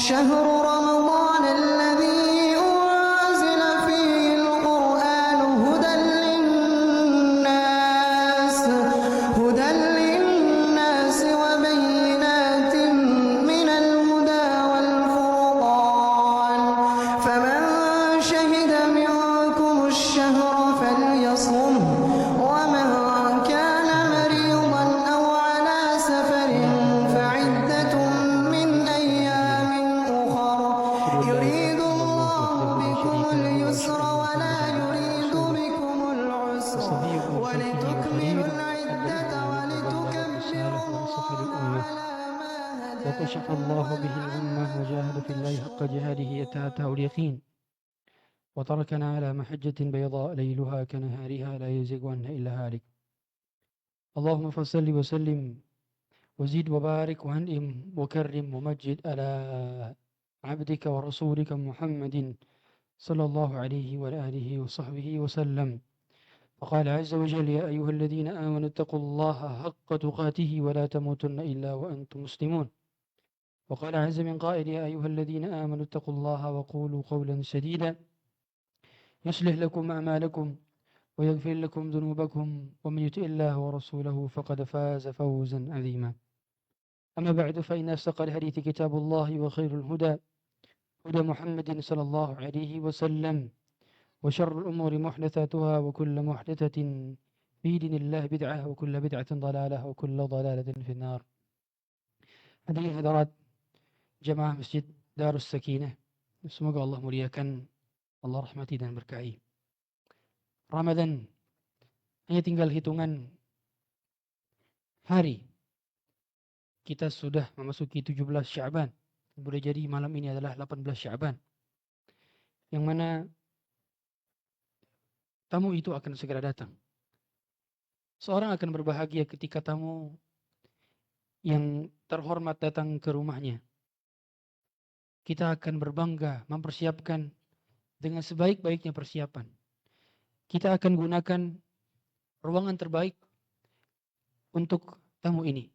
شهر رمضان الذي أنزل فيه القرآن هدى للناس وبينات من الهدى والفرقان فمن شهد منكم الشهر فليصمه ومن كان مريضا أو على سفر فعدة من أيام أخر يريد الله بكم اليسر ولا يريد بكم العسر ولتكملوا العدة ولتكبروا الله على ما هداكم وكشف الله به الغمة وجاهد في الله حق جهاده حتى أتاه اليقين وتركنا على محجة بيضاء ليلها كنهارها لا يزيغ عنها إلا هالك. اللهم فصل وسلم وزد وبارك وانعم وكرم ومجد على عبدك ورسولك محمد صلى الله عليه وآله وصحبه وسلم. فقال عز وجل: يا أيها الذين آمنوا اتقوا الله حق تقاته ولا تموتن إلا وأنتم مسلمون. وقال عز من قائل: يا أيها الذين آمنوا اتقوا الله وقولوا قولا سديدا يصلح لكم أعمالكم ويغفر لكم ذنوبكم ومن يطع الله ورسوله فقد فاز فوزا عظيما. أما بعد فإن أصدق الحديث كتاب الله وخير الهدى هدى محمد صلى الله عليه وسلم وشر الأمور محدثاتها وكل محدثة في دين الله بدعة وكل بدعة ضلالة وكل ضلالة في النار. Hadirin hadirat jamaah Masjid Darus Sakinah, semoga Allah muliakan, Allah rahmati dan berkahi. Ramadan hanya tinggal hitungan hari. Kita sudah memasuki 17 Sya'ban. Boleh jadi malam ini adalah 18 Sya'ban. Yang mana tamu itu akan segera datang. Seorang akan berbahagia ketika tamu yang terhormat datang ke rumahnya. Kita akan berbangga mempersiapkan dengan sebaik-baiknya persiapan. Kita akan gunakan ruangan terbaik untuk tamu ini.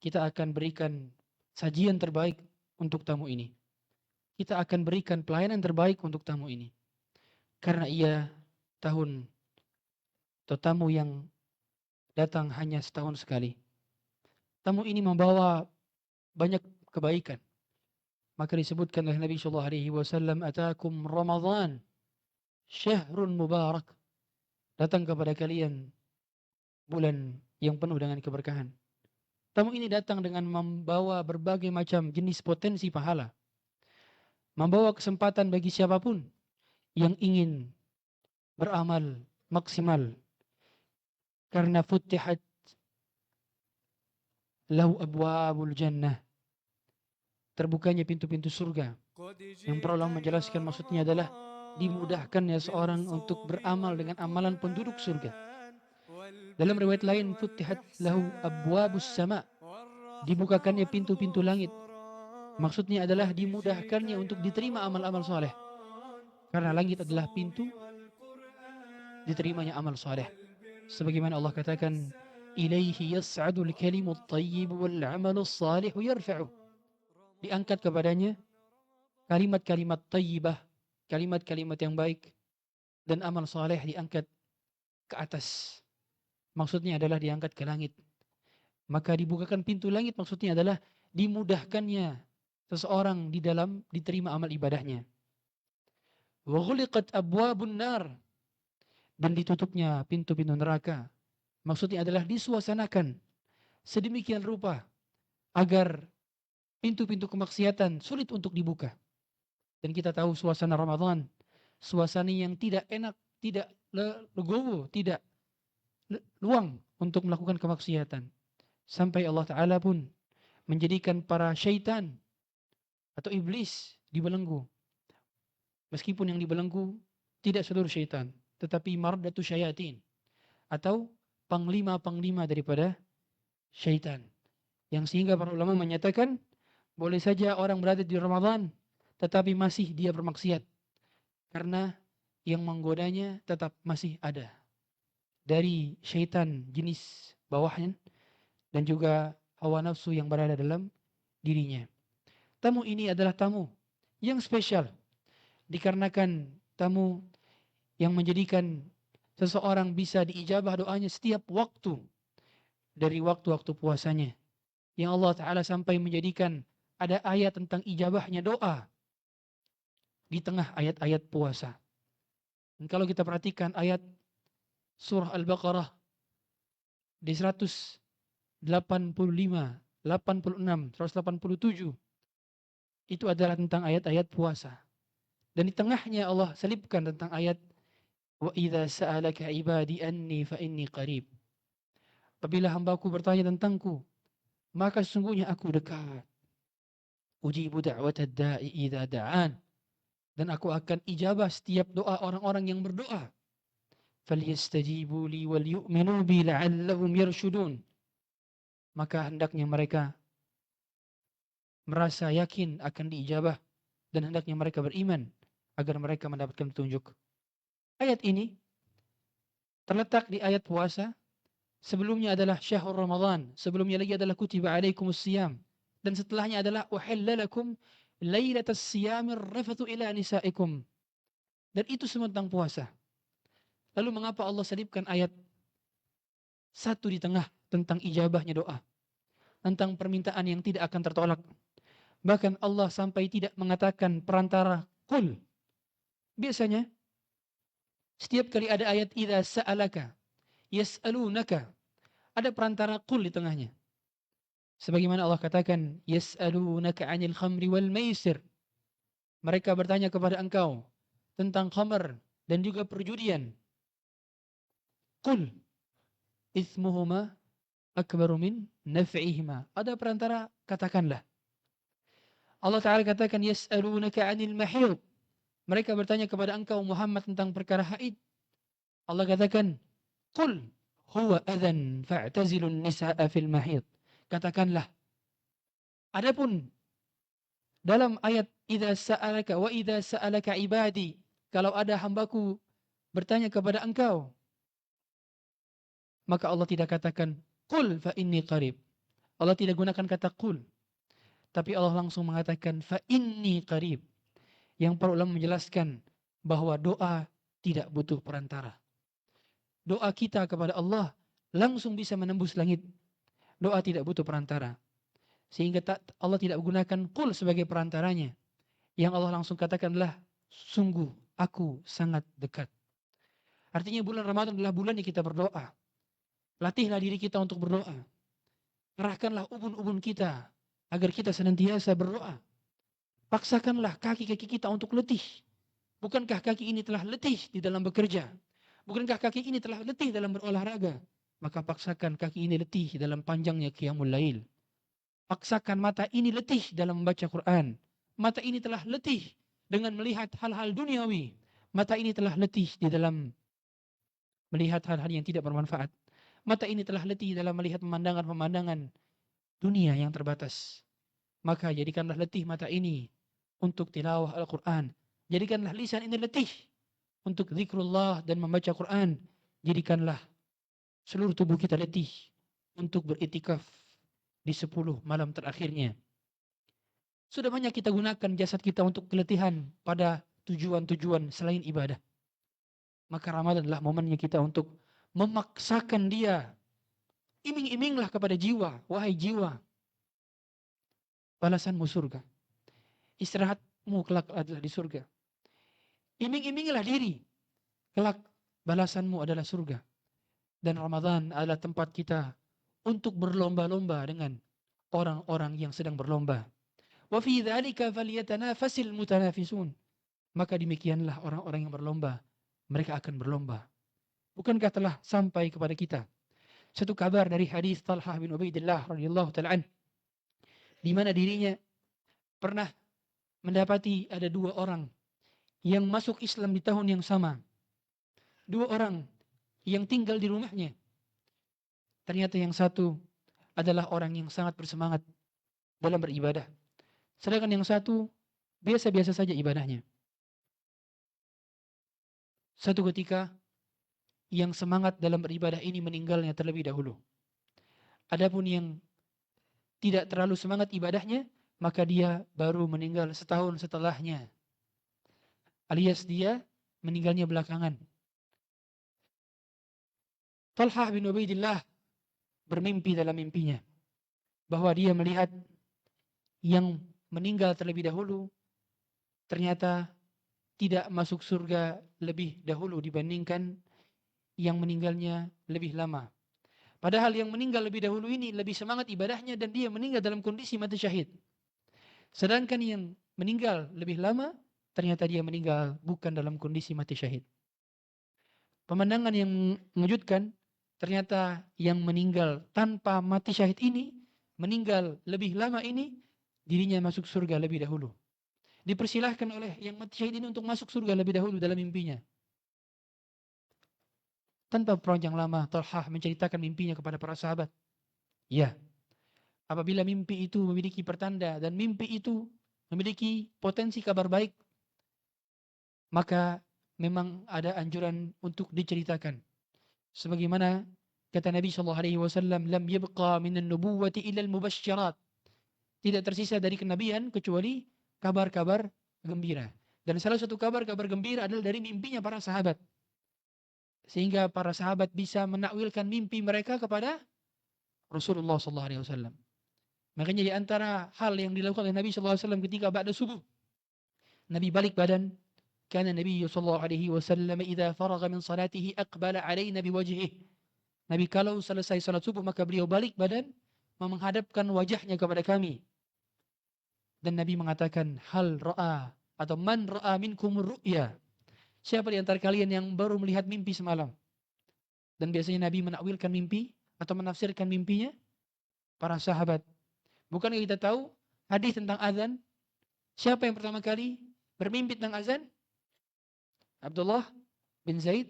Kita akan berikan sajian terbaik untuk tamu ini. Kita akan berikan pelayanan terbaik untuk tamu ini. Karena ia tamu yang datang hanya setahun sekali. Tamu ini membawa banyak kebaikan. Maka disebutkan oleh Nabi sallallahu alaihi wasallam, "Atakum Ramadan, syahrun mubarak." Datang kepada kalian bulan yang penuh dengan keberkahan. Tamu ini datang dengan membawa berbagai macam jenis potensi pahala. Membawa kesempatan bagi siapapun yang ingin beramal maksimal. Karena futihat lahu abwabul jannah. Terbukanya pintu-pintu surga. Yang para ulama menjelaskan maksudnya adalah dimudahkannya seorang untuk beramal dengan amalan penduduk surga. Dalam riwayat lain, futihat lahu abwabus sama, dibukakannya pintu-pintu langit. Maksudnya adalah dimudahkannya untuk diterima amal-amal soleh. Karena langit adalah pintu diterimanya amal soleh. Sebagaimana Allah katakan, ilaihi yas'adul kalimut tayyib wal amalus salihu yarfa'u. Diangkat kepadanya kalimat-kalimat tayyibah, kalimat-kalimat yang baik, dan amal soleh diangkat ke atas. Maksudnya adalah diangkat ke langit. Maka dibukakan pintu langit, maksudnya adalah dimudahkannya seseorang di dalam diterima amal ibadahnya. Wa ghuliqat abwabun nar, dan ditutupnya pintu-pintu neraka. Maksudnya adalah disuasanakan sedemikian rupa agar pintu-pintu kemaksiatan sulit untuk dibuka. Dan kita tahu suasana Ramadan, suasana yang tidak enak, tidak legowo, tidak luang untuk melakukan kemaksiatan. Sampai Allah Ta'ala pun menjadikan para syaitan atau iblis dibelenggu. Meskipun yang dibelenggu tidak seluruh syaitan, tetapi mardatu syayatin, atau panglima-panglima daripada syaitan. Yang sehingga para ulama menyatakan, boleh saja orang berada di Ramadan, tetapi masih dia bermaksiat. Karena yang menggodanya tetap masih ada. Dari syaitan jenis bawahnya, dan juga hawa nafsu yang berada dalam dirinya. tamu ini adalah tamu yang spesial. Dikarenakan tamu yang menjadikan seseorang bisa diijabah doanya setiap waktu dari waktu-waktu puasanya. Yang Allah Ta'ala sampai menjadikan ada ayat tentang ijabahnya doa di tengah ayat-ayat puasa. Dan kalau kita perhatikan ayat surah Al-Baqarah di 185, 86, 187, itu adalah tentang ayat-ayat puasa. Dan di tengahnya Allah selipkan tentang ayat wa idza sa'alaka ibadi anni fa inni qarib. Apabila hambaku bertanya tentangku, maka sesungguhnya aku dekat. Ujibu da'watad da'i idza da'an. Dan aku akan ijabah setiap doa orang-orang yang berdoa. Falyastajibu li wal yu'minu bi la'allahum yarshudun. Maka hendaknya mereka merasa yakin akan diijabah dan hendaknya mereka beriman agar mereka mendapatkan petunjuk. Ayat ini terletak di ayat puasa. Sebelumnya adalah syahrul Ramadan, sebelumnya lagi adalah kutiba alaikumus siyam, dan setelahnya adalah uhilla lakum lailatas siyamir rafathu ila nisaikum. Dan itu semua tentang puasa. Lalu mengapa Allah selipkan ayat satu di tengah tentang ijabahnya doa, tentang permintaan yang tidak akan tertolak? Bahkan Allah sampai tidak mengatakan perantara qul. Biasanya setiap kali ada ayat idza sa'alaka yas'alunaka, ada perantara qul di tengahnya. Sebagaimana Allah katakan, yas'alunaka 'anil khamri wal maisir. Mereka bertanya kepada engkau tentang khamr dan juga perjudian. Qul ithmuhuma akbaru min naf'ihima. Ada perantara, katakanlah. Allah Ta'ala katakan, yas'alunaka 'anil mahid. Mereka bertanya kepada engkau Muhammad tentang perkara haid. Allah katakan, qul huwa adhan fa'tazilun nisa'a fil mahid. Katakanlah. Adapun dalam ayat idza sa'alaka wa idza sa'alaka ibadi, kalau ada hambaku bertanya kepada engkau, maka Allah tidak katakan qul fa inni qarib. Allah tidak gunakan kata qul, tapi Allah langsung mengatakan fa inni qarib. Yang para ulama menjelaskan bahwa doa tidak butuh perantara. Doa kita kepada Allah langsung bisa menembus langit. Doa tidak butuh perantara. Sehingga Allah tidak menggunakan qul sebagai perantaranya. Yang Allah langsung katakanlah, sungguh aku sangat dekat. Artinya bulan Ramadan adalah bulan yang kita berdoa. Latihlah diri kita untuk berdoa. Arahkanlah ubun-ubun kita agar kita senantiasa berdoa. Paksakanlah kaki-kaki kita untuk letih. Bukankah kaki ini telah letih di dalam bekerja? Bukankah kaki ini telah letih dalam berolahraga? Maka paksakan kaki ini letih dalam panjangnya qiyamul lail. Paksakan mata ini letih dalam membaca Quran. Mata ini telah letih dengan melihat hal-hal duniawi. Mata ini telah letih di dalam melihat hal-hal yang tidak bermanfaat. Mata ini telah letih dalam melihat pemandangan-pemandangan dunia yang terbatas. Maka jadikanlah letih mata ini untuk tilawah Al-Quran. Jadikanlah lisan ini letih untuk zikrullah dan membaca Quran. Jadikanlah seluruh tubuh kita letih untuk beritikaf di 10 malam terakhirnya. Sudah banyak kita gunakan jasad kita untuk keletihan pada tujuan-tujuan selain ibadah. Maka Ramadan adalah momennya kita untuk memaksakan dia. Iming-iminglah kepada jiwa, wahai jiwa. Balasanmu surga. Istirahatmu kelak adalah di surga. Iming-imingilah diri. Kelak balasanmu adalah surga. Dan Ramadan adalah tempat kita untuk berlomba-lomba dengan orang-orang yang sedang berlomba. Wa fi dzalika falyatanafasil mutanafisun. Maka demikianlah orang-orang yang berlomba, mereka akan berlomba. Bukankah telah sampai kepada kita satu kabar dari hadis Talhah bin Ubaidillah radhiyallahu ta'ala anhu, di mana dirinya pernah mendapati ada 2 orang yang masuk Islam di tahun yang sama. 2 orang yang tinggal di rumahnya. Ternyata yang satu adalah orang yang sangat bersemangat dalam beribadah. Sedangkan yang satu biasa-biasa saja ibadahnya. Satu ketika yang semangat dalam beribadah ini meninggalnya terlebih dahulu. Adapun yang tidak terlalu semangat ibadahnya maka dia baru meninggal setahun setelahnya. Alias dia meninggalnya belakangan. Talhah bin Ubaidillah bermimpi dalam mimpinya bahwa dia melihat yang meninggal terlebih dahulu ternyata tidak masuk surga lebih dahulu dibandingkan yang meninggalnya lebih lama. Padahal yang meninggal lebih dahulu ini lebih semangat ibadahnya dan dia meninggal dalam kondisi mati syahid. Sedangkan yang meninggal lebih lama ternyata dia meninggal bukan dalam kondisi mati syahid. Pemandangan yang mengejutkan, ternyata yang meninggal tanpa mati syahid ini, meninggal lebih lama ini, dirinya masuk surga lebih dahulu. Dipersilahkan oleh yang mati syahid ini untuk masuk surga lebih dahulu dalam mimpinya. Tanpa panjang lama, Talhah menceritakan mimpinya kepada para sahabat. Ya, apabila mimpi itu memiliki pertanda dan mimpi itu memiliki potensi kabar baik, maka memang ada anjuran untuk diceritakan. Sebagaimana kata Nabi SAW, lam yabqa minan nubuwati illa al-mubasysyirat. Tidak tersisa dari kenabian kecuali kabar-kabar gembira. Dan salah satu kabar-kabar gembira adalah dari mimpinya para sahabat. Sehingga para sahabat bisa menakwilkan mimpi mereka kepada Rasulullah SAW. Makanya di antara hal yang dilakukan oleh Nabi SAW ketika ba'da subuh, Nabi balik badan. Kana Nabi SAW idza faragha min salatihi aqbala alaina biwajhihi. Nabi kalau selesai salat subuh maka beliau balik badan menghadapkan wajahnya kepada kami. Dan Nabi mengatakan, hal ra'a atau man ra'a minkum ru'ya. Siapa di antara kalian yang baru melihat mimpi semalam? Dan biasanya Nabi menakwilkan mimpi atau menafsirkan mimpinya para sahabat. Bukankah kita tahu hadis tentang azan? Siapa yang pertama kali bermimpi tentang azan? Abdullah bin Zaid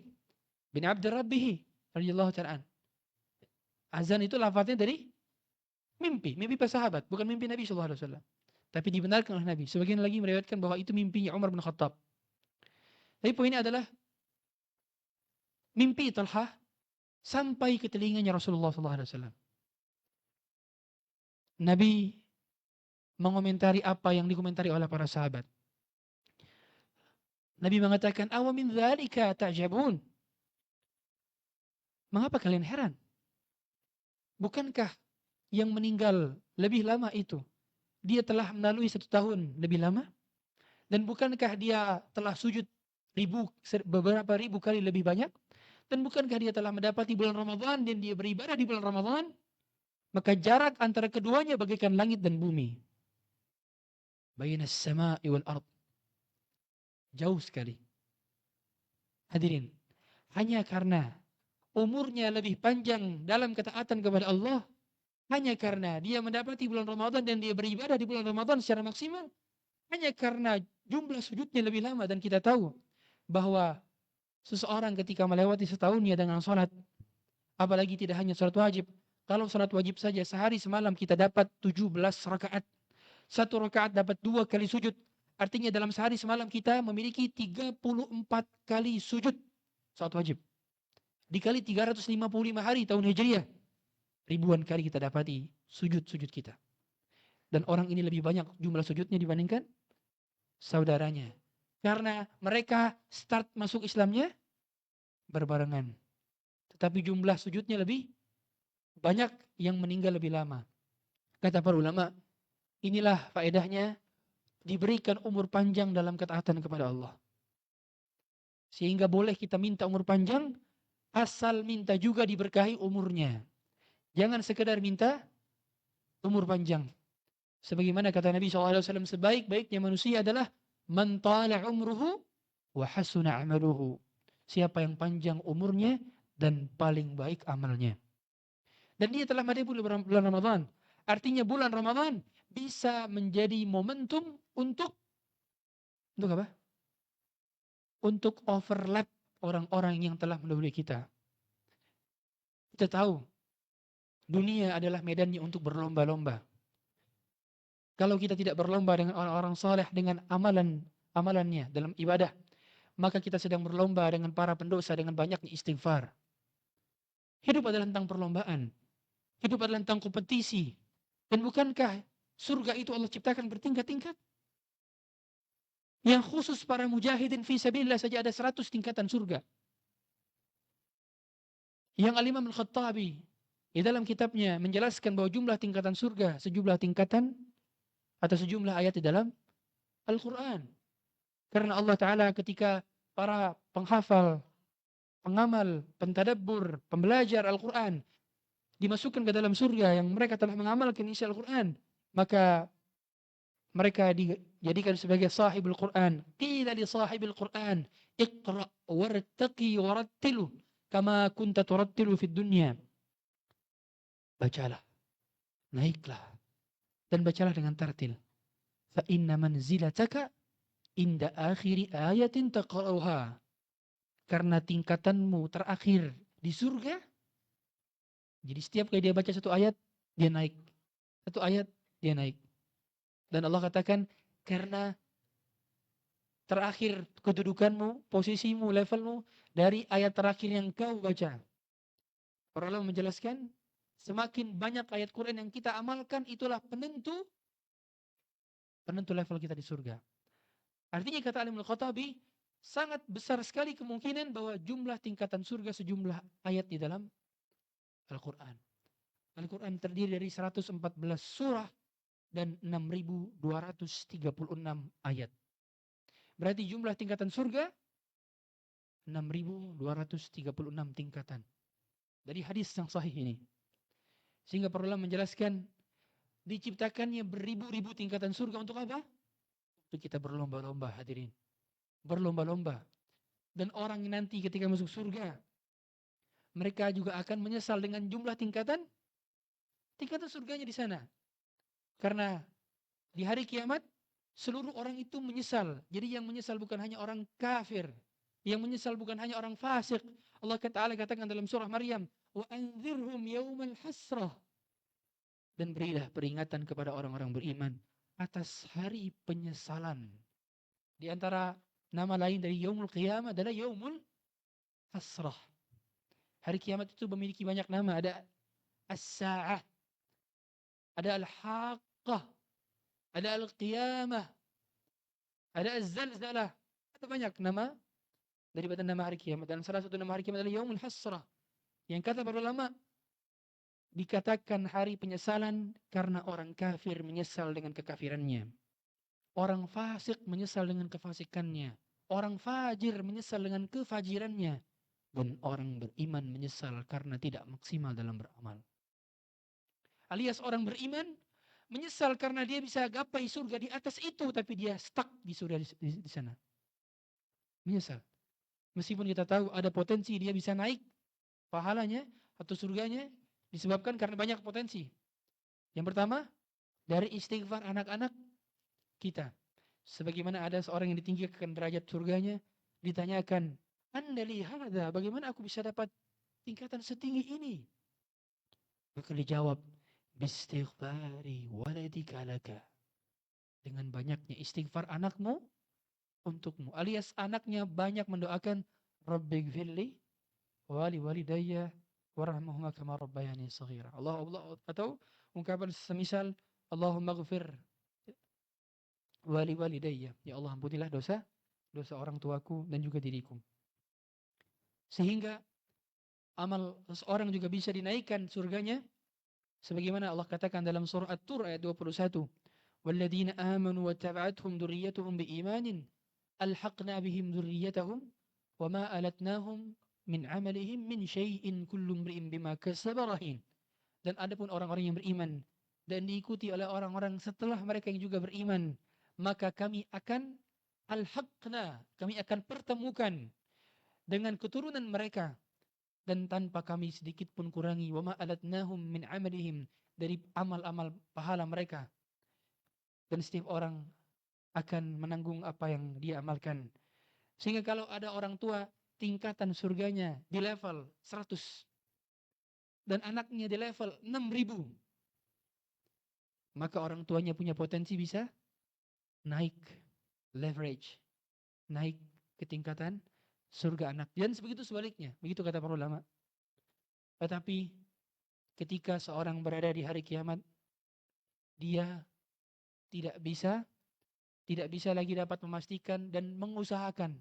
bin Abd Rabbih radhiyallahu ta'ala. Azan itu lafaznya dari mimpi para sahabat, bukan mimpi Nabi sallallahu alaihi wasallam. Tapi dibenarkan oleh Nabi. Sebagian lagi meriwayatkan bahwa itu mimpinya Umar bin Khattab. Tapi poinnya adalah mimpi Talhah sampai ke telinganya Rasulullah sallallahu alaihi wasallam. Nabi mengomentari apa yang dikomentari oleh para sahabat. Nabi mengatakan, "Awa min dzalika ta'jabun?" Mengapa kalian heran? Bukankah yang meninggal lebih lama itu dia telah melalui 1 tahun lebih lama? Dan bukankah dia telah sujud beberapa ribu kali lebih banyak? Dan bukankah dia telah mendapati bulan Ramadan dan dia beribadah di bulan Ramadan? Maka jarak antara keduanya bagaikan langit dan bumi. Bainas sama'i wal ard. Jauh sekali. Hadirin, hanya karena umurnya lebih panjang dalam ketaatan kepada Allah, hanya karena dia mendapati bulan Ramadan dan dia beribadah di bulan Ramadan secara maksimal, hanya karena jumlah sujudnya lebih lama. Dan kita tahu bahwa seseorang ketika melewati setahunnya dengan sholat, apalagi tidak hanya sholat wajib, kalau sholat wajib saja sehari semalam kita dapat 17 rakaat. 1 rakaat dapat 2 kali sujud. Artinya dalam sehari semalam kita memiliki 34 kali sujud sholat wajib. Dikali 355 hari tahun Hijriah, ribuan kali kita dapati sujud-sujud kita. Dan orang ini lebih banyak jumlah sujudnya dibandingkan saudaranya. Karena mereka start masuk Islamnya berbarengan. Tetapi jumlah sujudnya lebih banyak yang meninggal lebih lama. Kata para ulama, inilah faedahnya diberikan umur panjang dalam ketaatan kepada Allah. Sehingga boleh kita minta umur panjang, asal minta juga diberkahi umurnya. Jangan sekedar minta umur panjang. Sebagaimana kata Nabi SAW, sebaik-baiknya manusia adalah man tala umruhu wa hasuna amaluhu. Siapa yang panjang umurnya dan paling baik amalnya. Dan dia telah mendapati bulan Ramadan. Artinya bulan Ramadan bisa menjadi momentum untuk apa? Untuk overlap orang-orang yang telah mendahului kita. Kita tahu dunia adalah medannya untuk berlomba-lomba. Kalau kita tidak berlomba dengan orang-orang saleh dengan amalannya dalam ibadah, maka kita sedang berlomba dengan para pendosa dengan banyaknya istighfar. Hidup adalah tentang perlombaan. Hidup adalah tentang kompetisi. Dan bukankah Surga itu Allah ciptakan bertingkat-tingkat. Yang khusus para mujahidin fi sabilillah saja ada 100 tingkatan surga. Yang Al-Imam Al-Khattabi di dalam kitabnya menjelaskan bahwa jumlah tingkatan surga sejumlah tingkatan atau sejumlah ayat di dalam Al-Quran. Karena Allah Ta'ala ketika para penghafal, pengamal, pentadabbur, pembelajar Al-Quran dimasukkan ke dalam surga yang mereka telah mengamalkan isi Al-Quran, maka mereka dijadikan sebagai sahibul Quran. Qila li sahibil Quran, iqra' wartaqi warattilu kama kunta turattilu fid dunya. Bacalah, naiklah, dan bacalah dengan tartil. Fa inna manzilataka inda akhiri ayatin taqra'uha. Karena tingkatanmu terakhir di surga. Jadi setiap kali dia baca satu ayat, dia naik. Satu ayat, dia naik. Dan Allah katakan, karena terakhir kedudukanmu, posisimu, levelmu, dari ayat terakhir yang kau baca. Para ulama menjelaskan, semakin banyak ayat Quran yang kita amalkan, itulah penentu level kita di surga. Artinya kata Al-Imam Al-Khattabi, sangat besar sekali kemungkinan bahwa jumlah tingkatan surga sejumlah ayat di dalam Al-Quran. Al-Quran terdiri dari 114 surah dan 6.236 ayat. Berarti jumlah tingkatan surga 6.236 tingkatan. Dari hadis yang sahih ini. Sehingga para ulama menjelaskan, diciptakannya beribu-ribu tingkatan surga untuk apa? Untuk kita berlomba-lomba, hadirin. Berlomba-lomba. Dan orang nanti ketika masuk surga, mereka juga akan menyesal dengan jumlah tingkatan surganya di sana. Karena di hari kiamat, seluruh orang itu menyesal. Jadi yang menyesal bukan hanya orang kafir. Yang menyesal bukan hanya orang fasik. Allah Ta'ala katakan dalam surah Maryam, wa anzirhum yawmal hasrah. Dan berilah peringatan kepada orang-orang beriman atas hari penyesalan. Di antara nama lain dari yaumul qiyamah adalah yaumul hasrah. Hari kiamat itu memiliki banyak nama. Ada as-sa'ah, ada al-haqqah, ada al-qiyamah, ada az-zalzalah. Ada banyak nama daripada nama hari kiamat. Dan salah satu nama hari kiamat adalah yaumul hasrah. Yang kata para ulama, dikatakan hari penyesalan karena orang kafir menyesal dengan kekafirannya. Orang fasik menyesal dengan kefasikannya. Orang fajir menyesal dengan kefajirannya. Dan orang beriman menyesal karena tidak maksimal dalam beramal. Alias orang beriman menyesal karena dia bisa gapai surga di atas itu, tapi dia stuck di surga di sana. Menyesal. Meskipun kita tahu ada potensi dia bisa naik pahalanya atau surganya, disebabkan karena banyak potensi. Yang pertama, dari istighfar anak-anak kita. Sebagaimana ada seorang yang ditinggikan derajat surganya, ditanyakan, Anda lihat, bagaimana aku bisa dapat tingkatan setinggi ini? Maka dijawab, bistighfari waladika laka. Dengan banyaknya istighfar anakmu untukmu. Alias anaknya banyak mendoakan, Rabbighfirli wali walidayya warahmahuma kama rabbayani shaghira. Allah atau ungkapan semisal Allahumma ghfir wali walidayya. Ya Allah, ampunilah dosa orang tuaku dan juga diriku. Sehingga amal seorang juga bisa dinaikkan surganya sebagaimana Allah katakan dalam surah At-Tur ayat 21. Walladzina amanu wattaba'athum dzurriyyatuhum biimanin alhaqna bihim dzurriyyatahum wama alatnahum min amalihim min syai'in kullu imri'in bima kasaba rahin. Dan adapun orang-orang yang beriman dan diikuti oleh orang-orang setelah mereka yang juga beriman, maka kami akan alhaqna, kami akan pertemukan dengan keturunan mereka dan tanpa kami sedikit pun kurangi wama alatnahum min amalihim, dari amal-amal pahala mereka. Dan setiap orang akan menanggung apa yang dia amalkan. Sehingga kalau ada orang tua tingkatan surganya di level 100 dan anaknya di level 6.000, maka orang tuanya punya potensi bisa naik leverage, naik ke tingkatan surga anak. Dan begitu sebaliknya, begitu kata para ulama. Tetapi ketika seorang berada di hari kiamat, dia tidak bisa lagi dapat memastikan dan mengusahakan,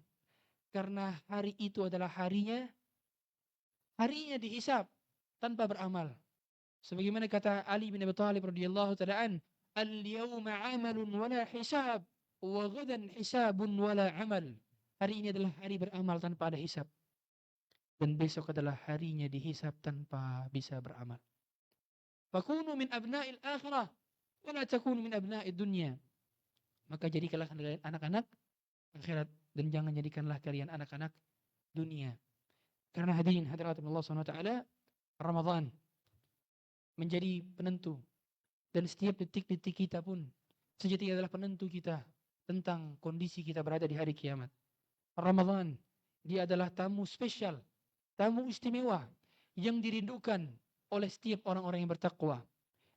karena hari itu adalah harinya dihisab tanpa beramal. Sebagaimana kata Ali bin Abi Thalib radhiyallahu taala an, "Al-yawma 'amalun wala hisab, wa ghadan hisabun wala 'amal." Hari ini adalah hari beramal tanpa ada hisab, dan besok adalah harinya dihisab tanpa bisa beramal. Fakunu min abna'il akhirah wa la takunu min abna'id dunya. Maka jadikanlah kalian anak-anak akhirat dan jangan jadikanlah kalian anak-anak dunia. Karena hadirin hadirat Allah Subhanahu wa taala, Ramadan menjadi penentu, dan setiap detik-detik kita pun sejatinya adalah penentu kita tentang kondisi kita berada di hari kiamat. Ramadan, dia adalah tamu spesial, tamu istimewa yang dirindukan oleh setiap orang-orang yang bertakwa,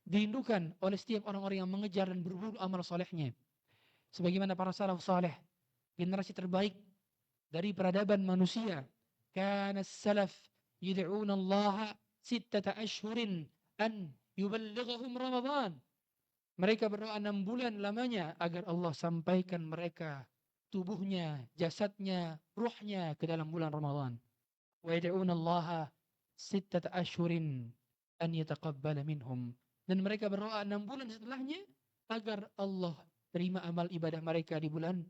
dirindukan oleh setiap orang-orang yang mengejar dan berburu amal solehnya. Sebagaimana para salaf saleh, generasi terbaik dari peradaban manusia, kana salaf yud'una Allah sittata ashhurin an yuballighahum Ramadan. Mereka berdoa 6 bulan lamanya agar Allah sampaikan mereka tubuhnya, jasadnya, ruhnya ke dalam bulan Ramadan. Wa yad'una Allah sittata ashhurin an yataqabbala minhum. Dan mereka berdoa 6 bulan setelahnya agar Allah terima amal ibadah mereka di bulan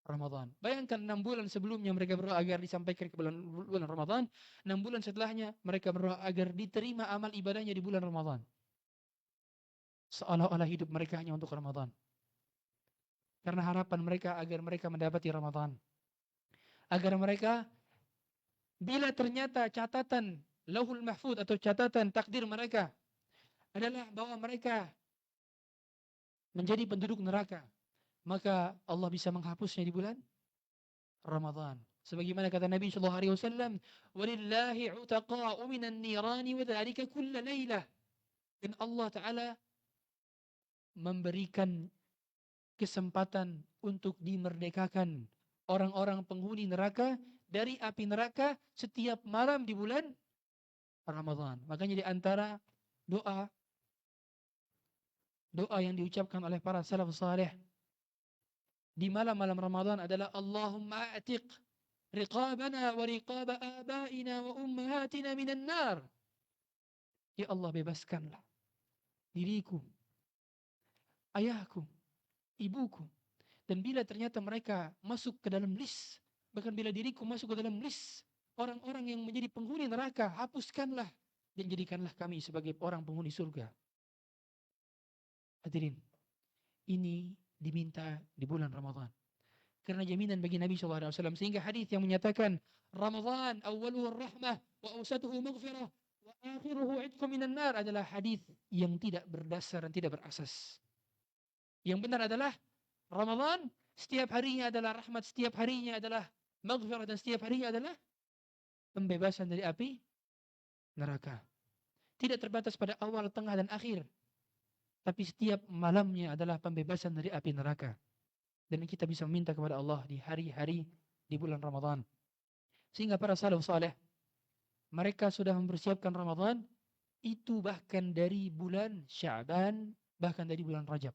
Ramadan. Bayangkan 6 bulan sebelumnya mereka berdoa agar disampaikan ke bulan Ramadan, 6 bulan setelahnya mereka berdoa agar diterima amal ibadahnya di bulan Ramadan. Seolah-olah hidup mereka hanya untuk Ramadan. Karena harapan mereka agar mereka mendapati Ramadan. Agar mereka, bila ternyata catatan Lauhul Mahfuz atau catatan takdir mereka adalah bahwa mereka menjadi penduduk neraka, maka Allah bisa menghapusnya di bulan Ramadan. Sebagaimana kata Nabi sallallahu alaihi wasallam, "Walillahi 'utaqa'u minan nirani wa dzalika kulla lailah." Dan Allah taala memberikan kesempatan untuk dimerdekakan orang-orang penghuni neraka dari api neraka setiap malam di bulan Ramadan. Makanya di antara doa yang diucapkan oleh para salaf saleh di malam-malam Ramadan adalah Allahumma a'tiq riqabana wa riqaba abaina wa ummahatina minan nar. Ya Allah, bebaskanlah diriku, ayahku, ibuku. Dan bila ternyata mereka masuk ke dalam list, bahkan bila diriku masuk ke dalam list orang-orang yang menjadi penghuni neraka, hapuskanlah dan jadikanlah kami sebagai orang penghuni surga. Hadirin, ini diminta di bulan Ramadan karena jaminan bagi Nabi SAW, sehingga hadis yang menyatakan Ramadan awwaluhu rahmah wa awsatuhu maghfirah wa akhiruhu 'itqu minan nar adalah hadis yang tidak berdasar dan tidak berasas. Yang benar adalah Ramadan setiap harinya adalah rahmat, setiap harinya adalah maghfirah, dan setiap harinya adalah pembebasan dari api neraka. Tidak terbatas pada awal, tengah, dan akhir, tapi setiap malamnya adalah pembebasan dari api neraka. Dan kita bisa meminta kepada Allah di hari-hari di bulan Ramadan. Sehingga para salaf saleh, mereka sudah mempersiapkan Ramadan itu bahkan dari bulan Sya'ban, bahkan dari bulan Rajab.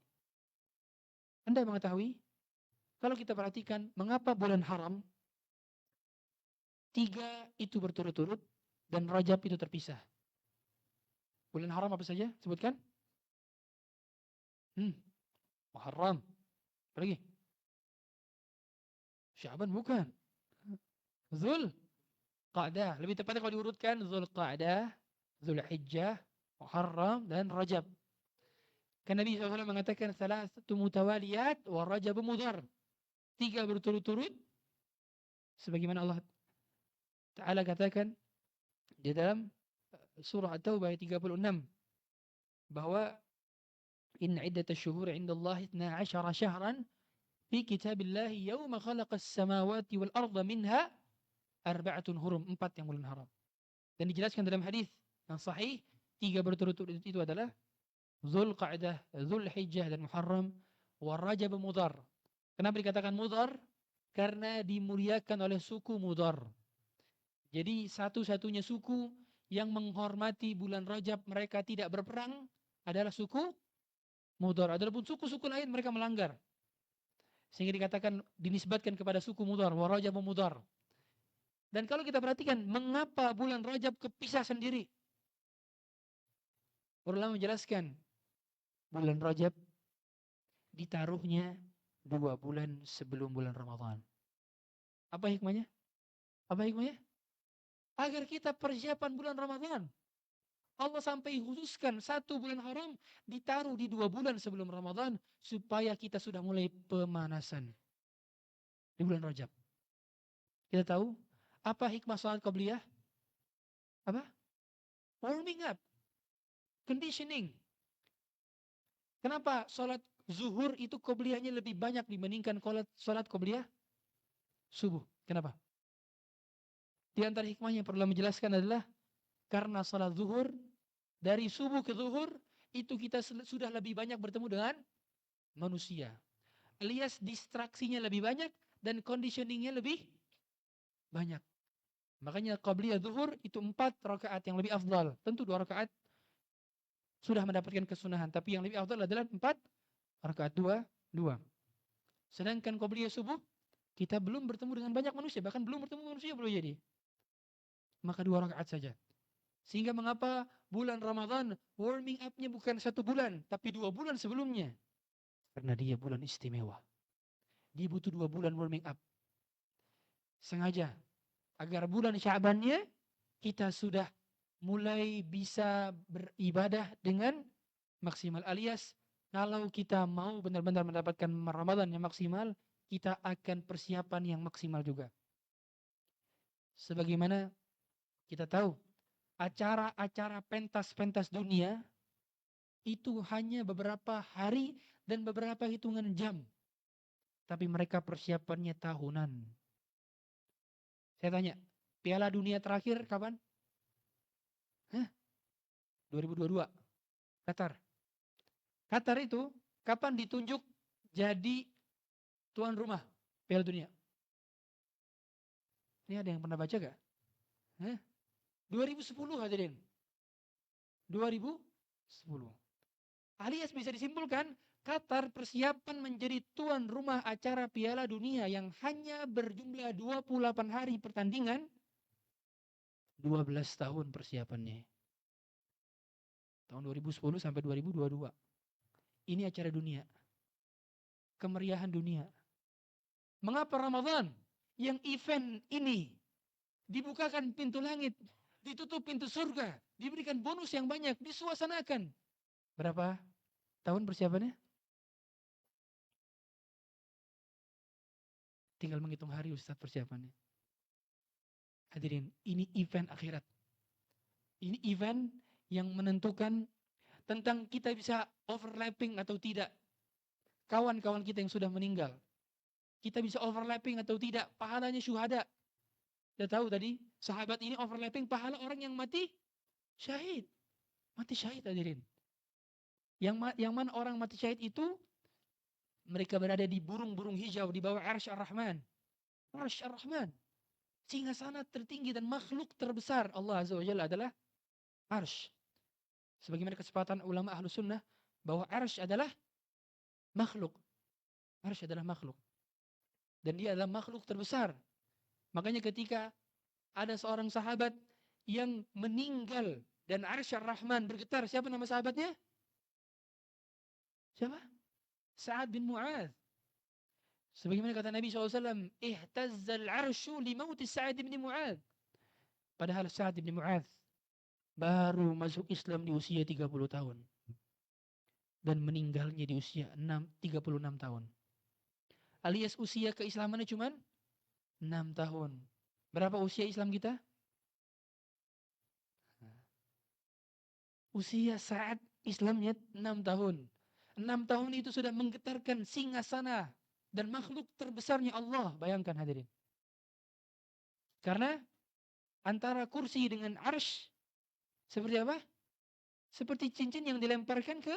Anda mengetahui, kalau kita perhatikan mengapa bulan haram 3 itu berturut-turut dan Rajab itu terpisah. Bulan haram apa saja? Sebutkan. Muharram. Apa lagi? Sya'ban bukan. Zulqa'dah. Lebih tepatnya kalau diurutkan Zulqa'dah, Zulhijjah, Muharram dan Rajab. Kan Nabi SAW mengatakan salasatu mutawaliyat wa Rajab mudhar. 3 berturut-turut. Sebagaimana Allah Ta'ala katakan di dalam surah At-Taubah ayat 36 bahwa inna iddatash syuhuri 'indallahi 12 syahran fi kitabillahi yawma khalaqas samawati wal arda minha arba'atun hurum, 4 yang bulan haram. Dan dijelaskan dalam hadis yang sahih 3 berturut-turut itu adalah Zulqa'dah, Zulhijjah dan Muharram, wa Rajab Mudhar. Kenapa dikatakan Mudhar? Karena dimuliakan oleh suku Mudhar. Jadi satu-satunya suku yang menghormati bulan Rajab, mereka tidak berperang, adalah suku Mudar. Adapun suku-suku lain mereka melanggar. Sehingga dikatakan dinisbatkan kepada suku Mudar, wa Rajab Mudar. Dan kalau kita perhatikan mengapa bulan Rajab kepisah sendiri? Ulama menjelaskan bulan Rajab ditaruhnya 2 bulan sebelum bulan Ramadan. Apa hikmahnya? Apa hikmahnya? Agar kita persiapan bulan Ramadan. Allah sampai khususkan 1 bulan haram ditaruh di 2 bulan sebelum Ramadan supaya kita sudah mulai pemanasan di bulan Rajab. Kita tahu apa hikmah salat qabliyah? Apa? Warming up, conditioning. Kenapa salat zuhur itu qabliyahnya lebih banyak dibandingkan salat qabliyah subuh? Kenapa? Di antara hikmahnya perlu menjelaskan adalah karena salat zuhur dari subuh ke zuhur itu kita sudah lebih banyak bertemu dengan manusia. Alias distraksinya lebih banyak dan conditioningnya lebih banyak. Makanya qabliyah zuhur itu 4 rakaat yang lebih afdal. Tentu 2 rakaat sudah mendapatkan kesunahan, tapi yang lebih afdal adalah 4 rakaat 2. Sedangkan qabliyah subuh kita belum bertemu dengan banyak manusia, bahkan belum bertemu manusia belum jadi. Maka 2 rakaat saja. Sehingga mengapa bulan Ramadan warming up-nya bukan 1 bulan, tapi 2 bulan sebelumnya? Karena dia bulan istimewa. Dia butuh 2 bulan warming up. Sengaja agar bulan Sya'bannya kita sudah mulai bisa beribadah dengan maksimal. Alias kalau kita mau benar-benar mendapatkan Ramadan yang maksimal, kita akan persiapan yang maksimal juga. Sebagaimana kita tahu acara-acara pentas-pentas dunia itu hanya beberapa hari dan beberapa hitungan jam. Tapi mereka persiapannya tahunan. Saya tanya, Piala Dunia terakhir kapan? 2022. Qatar. Qatar itu kapan ditunjuk jadi tuan rumah Piala Dunia? Ini ada yang pernah baca gak? 2010 hadirin. 2010. Alias bisa disimpulkan, Qatar persiapan menjadi tuan rumah acara Piala Dunia yang hanya berjumlah 28 hari pertandingan, 12 tahun persiapannya. Tahun 2010 sampai 2022. Ini acara dunia. Kemeriahan dunia. Mengapa Ramadan yang event ini dibukakan pintu langit, ditutup pintu surga, diberikan bonus yang banyak, disuasanakan? Berapa tahun persiapannya? Tinggal menghitung hari Ustaz persiapannya. Hadirin, ini event akhirat. Ini event yang menentukan tentang kita bisa overlapping atau tidak. Kawan-kawan kita yang sudah meninggal, kita bisa overlapping atau tidak pahalanya syuhada. Kita tahu tadi, sahabat ini overlapping pahala orang yang mati syahid. Mati syahid hadirin. Yang mana orang mati syahid itu mereka berada di burung-burung hijau di bawah Arsy Ar-Rahman. Arsy Ar-Rahman. Singgasana tertinggi dan makhluk terbesar Allah Azza wa Jalla adalah Arsy. Sebagaimana kesepakatan ulama Ahlus Sunnah bahwa Arsy adalah makhluk. Arsy adalah makhluk. Dan dia adalah makhluk terbesar. Makanya ketika ada seorang sahabat yang meninggal dan Arsy Ar-Rahman bergetar, siapa nama sahabatnya? Siapa? Sa'ad bin Mu'adz. Sebagaimana kata Nabi SAW, ihtazzal arsyu li mauti Sa'ad bin Mu'adz. Padahal Sa'ad bin Mu'adz baru masuk Islam di usia 30 tahun. Dan meninggalnya di usia 36 tahun. Alias usia keislamannya cuma 6 tahun. Berapa usia Islam kita? Usia saat Islamnya 6 tahun. 6 tahun itu sudah menggetarkan singgasana dan makhluk terbesarnya Allah. Bayangkan hadirin. Karena antara kursi dengan arsy seperti apa? Seperti cincin yang dilemparkan ke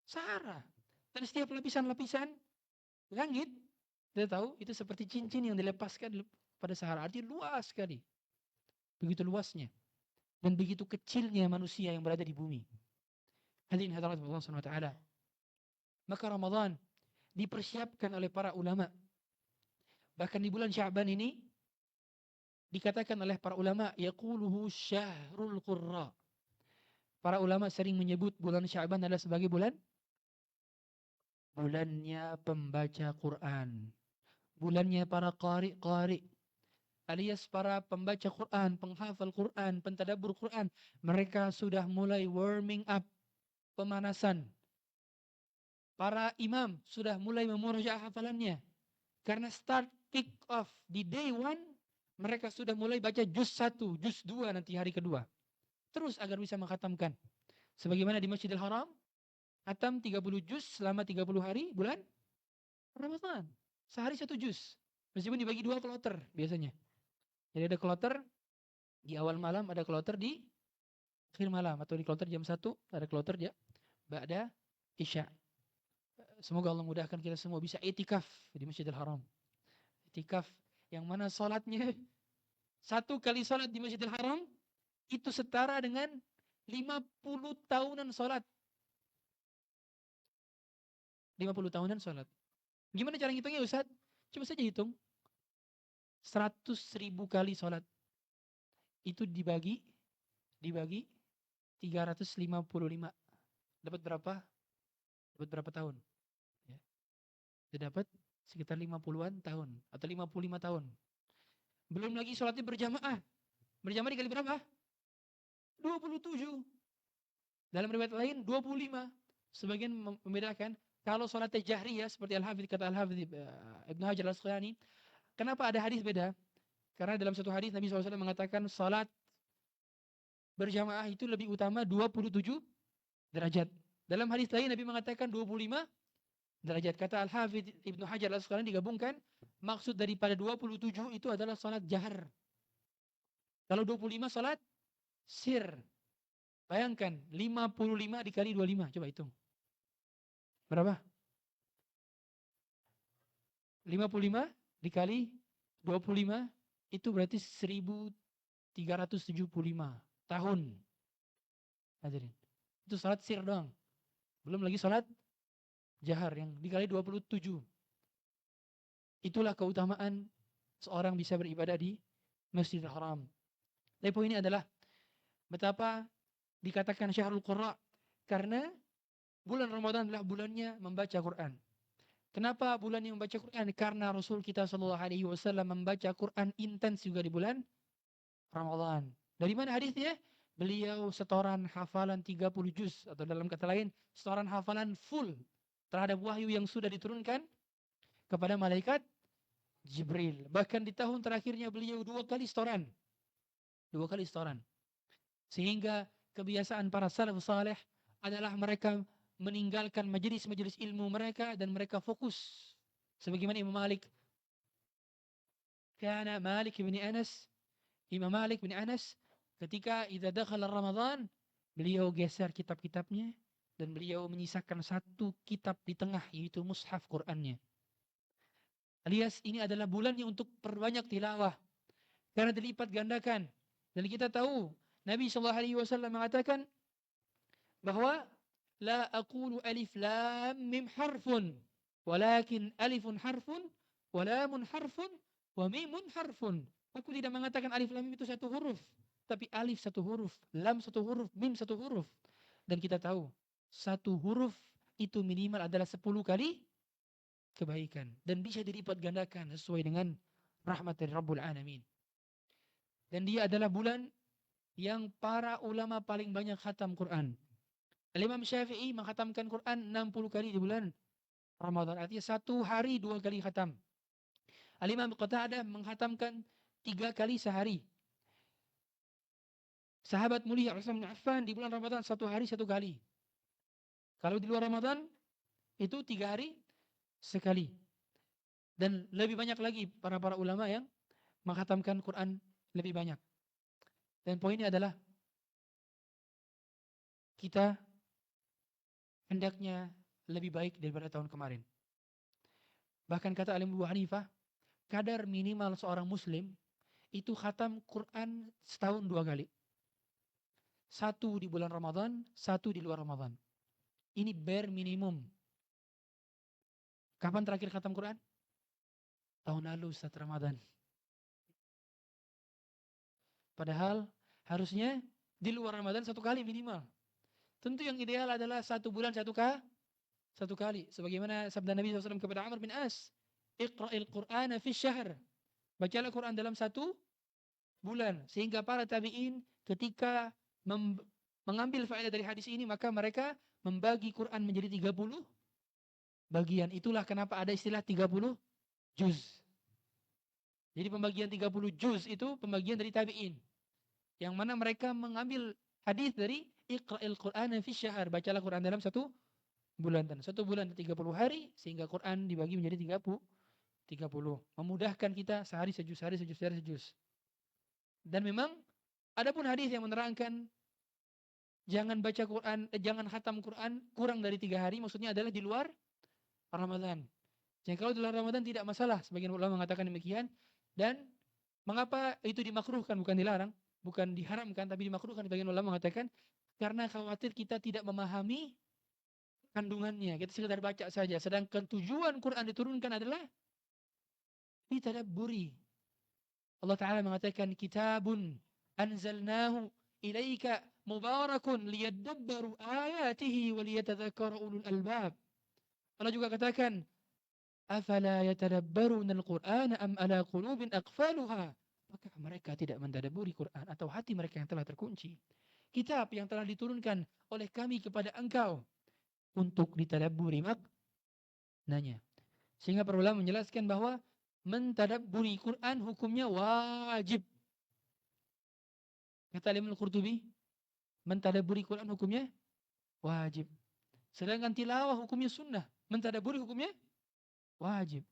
Sahara. Dan setiap lapisan-lapisan langit, kita tahu itu seperti cincin yang dilepaskan pada Sahara. Artinya luas sekali. Begitu luasnya. Dan begitu kecilnya manusia yang berada di bumi. Hadirin hadirat Allah SWT. Maka Ramadan dipersiapkan oleh para ulama. Bahkan di bulan Sya'ban ini dikatakan oleh para ulama, yaquluhu syahrul qurra. Para ulama sering menyebut bulan Sya'ban adalah sebagai bulannya pembaca Quran. Bulannya para qari, alias para pembaca Quran, penghafal Quran, pentadabbur Quran. Mereka sudah mulai warming up, pemanasan. Para imam sudah mulai memurajaah hafalannya. Karena start kick off di day one, mereka sudah mulai baca juz 1, juz 2 nanti hari kedua. Terus agar bisa menghatamkan. Sebagaimana di Masjidil Haram, hatam 30 juz selama 30 hari bulan Ramadan. Sehari 1 juz. Meskipun dibagi 2 kloter biasanya. Jadi ada kloter di awal malam, ada kloter di akhir malam. Atau di kloter jam 1, ada kloter dia ba'da isya. Semoga Allah mudahkan kita semua bisa itikaf di Masjidil Haram. Itikaf yang mana sholatnya, 1 kali sholat di Masjidil Haram itu setara dengan 50 tahunan sholat. 50 tahunan sholat. Gimana cara ngitungnya Ustaz? Coba saja hitung. 100.000 kali sholat. Itu dibagi 355. Dapat berapa? Dapat berapa tahun? Ya. Dapat sekitar 50-an tahun. Atau 55 tahun. Belum lagi sholatnya berjamaah. Berjamaah dikali berapa? 27. Dalam riwayat lain 25. Sebagian membedakan. Kalau sholatnya jahriyah seperti Al-Hafidh, kata Al-Hafidh Ibnu Hajar Al-Asqalani, kenapa ada hadis beda? Karena dalam satu hadis Nabi SAW mengatakan salat berjamaah itu lebih utama 27 derajat. Dalam hadis lain Nabi mengatakan 25 derajat. Kata Al-Hafidh Ibnu Hajar Al-Asqalani digabungkan, maksud daripada 27 itu adalah salat jahar. Kalau 25 salat sir. Bayangkan 55 dikali 25, coba hitung. Berapa? 55 dikali 25 itu berarti 1375 tahun. Hadirin. Itu salat sir doang. Belum lagi salat jahar yang dikali 27. Itulah keutamaan seorang bisa beribadah di Masjidil Haram. Tapi poin ini adalah betapa dikatakan Syahrul Qurra, karena bulan Ramadan adalah bulannya membaca Quran. Kenapa bulannya membaca Quran? Karena Rasul kita SAW membaca Quran intens juga di bulan Ramadan. Dari mana hadisnya? Beliau setoran hafalan 30 juz, atau dalam kata lain setoran hafalan full terhadap wahyu yang sudah diturunkan kepada malaikat Jibril. Bahkan di tahun terakhirnya beliau 2 kali setoran. 2 kali setoran. Sehingga kebiasaan para salaf saleh adalah mereka meninggalkan majelis-majelis ilmu mereka dan mereka fokus. Sebagaimana Imam Malik. Kana Malik bin Anas, Imam Malik bin Anas, ketika idza dakhala Ramadan, beliau geser kitab-kitabnya dan beliau menyisakan 1 kitab di tengah, yaitu mushaf Qur'annya. Alias ini adalah bulannya untuk perbanyak tilawah. Karena dilipat gandakan. Dan kita tahu Nabi SAW mengatakan bahwa la aqulu alif lam mim harfun, walakin alifun harfun, wa lamun harfun, wa mimun harfun. Aku tidak mengatakan alif lam mim itu 1 huruf, tapi alif 1 huruf, lam 1 huruf, mim 1 huruf. Dan kita tahu 1 huruf itu minimal adalah 10 kali kebaikan dan bisa dilipat gandakan sesuai dengan rahmat dari Rabbul Alamin. Dan dia adalah bulan yang para ulama paling banyak khatam Quran. Al-Imam Syafi'i menghatamkan Quran 60 kali di bulan Ramadan. Artinya 1 hari 2 kali khatam. Al-Imam Qatadah menghatamkan 3 kali sehari. Sahabat mulia Utsman bin Affan di bulan Ramadan 1 hari 1 kali. Kalau di luar Ramadan itu 3 hari sekali. Dan lebih banyak lagi para ulama yang menghatamkan Quran lebih banyak. Dan poinnya adalah kita hendaknya lebih baik daripada tahun kemarin. Bahkan kata Imam Abu Hanifah, kadar minimal seorang muslim itu khatam Quran setahun 2 kali. 1 di bulan Ramadan, 1 di luar Ramadan. Ini bare minimum. Kapan terakhir khatam Quran? Tahun lalu Ustaz, Ramadan. Padahal harusnya di luar Ramadan 1 kali minimal. Tentu yang ideal adalah 1 bulan 1 kali. Sebagaimana sabda Nabi SAW kepada Amr bin As, Iqra'il Qur'ana fi syahr. Bacalah Quran dalam 1 bulan. Sehingga para tabi'in ketika mengambil faedah dari hadis ini, maka mereka membagi Quran menjadi 30 bagian. Itulah kenapa ada istilah 30 juz. Jadi pembagian 30 juz itu pembagian dari tabi'in. Yang mana mereka mengambil hadis dari Iqra'il Qur'ana fi syahr. Bacalah Quran dalam 1 bulan. Dan 1 bulan 30 hari, sehingga Quran dibagi menjadi 30. Memudahkan kita sehari sejuz. Dan memang adapun hadis yang menerangkan jangan baca Quran, jangan khatam Quran kurang dari 3 hari, maksudnya adalah di luar Ramadan. Jadi kalau di luar Ramadan tidak masalah, sebagian ulama mengatakan demikian. Dan mengapa itu dimakruhkan, bukan dilarang, bukan diharamkan, tapi dimakruhkan, sebagian ulama mengatakan karena khawatir kita tidak memahami kandungannya, kita sekedar baca saja. Sedangkan tujuan Quran diturunkan adalah ditadabburi. Allah Ta'ala mengatakan kitabun anzalnahu ilaika mubarakun liyadabbaru ayatihi wa liyatadzakkara ulul albab. Allah juga katakan afala yatadabbaruna al-Qur'ana am ala qulubin aqfaluha. Apakah mereka tidak mentadabburi Quran atau hati mereka yang telah terkunci? Kitab yang telah diturunkan oleh kami kepada engkau untuk ditadabburi maknanya. Sehingga para ulama menjelaskan bahwa mentadabburi Quran hukumnya wajib. Kata Imam Al-Qurtubi, mentadabburi Quran hukumnya wajib. Sedangkan tilawah hukumnya sunnah. Mentadabburi hukumnya wajib.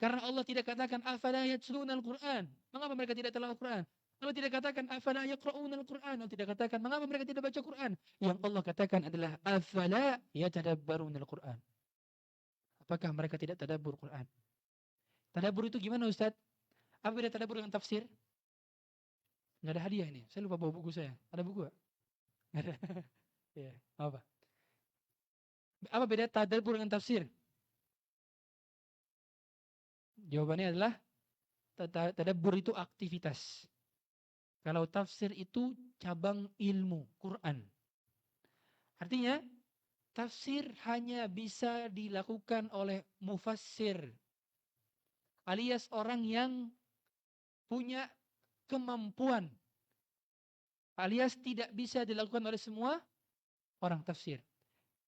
Karena Allah tidak katakan afala yatluna al-Quran. Mengapa mereka tidak tilawah Quran? Allah tidak katakan afala yaqra'una al-Quran. Allah tidak katakan mengapa mereka tidak baca Quran. Yang Allah katakan adalah afala yatadabbaruna al-Quran. Apakah mereka tidak tadabbur Quran? Tadabbur itu gimana Ustaz? Apa beda tadabbur dengan tafsir? Nggak ada hadiah ini. Saya lupa bawa buku saya. Ada buku gak? Nggak ada. Ya, apa? Apa beda tadabbur dengan tafsir? Jawabannya adalah tadabbur itu aktivitas. Kalau tafsir itu cabang ilmu Quran. Artinya tafsir hanya bisa dilakukan oleh mufassir, alias orang yang punya kemampuan, alias tidak bisa dilakukan oleh semua orang tafsir.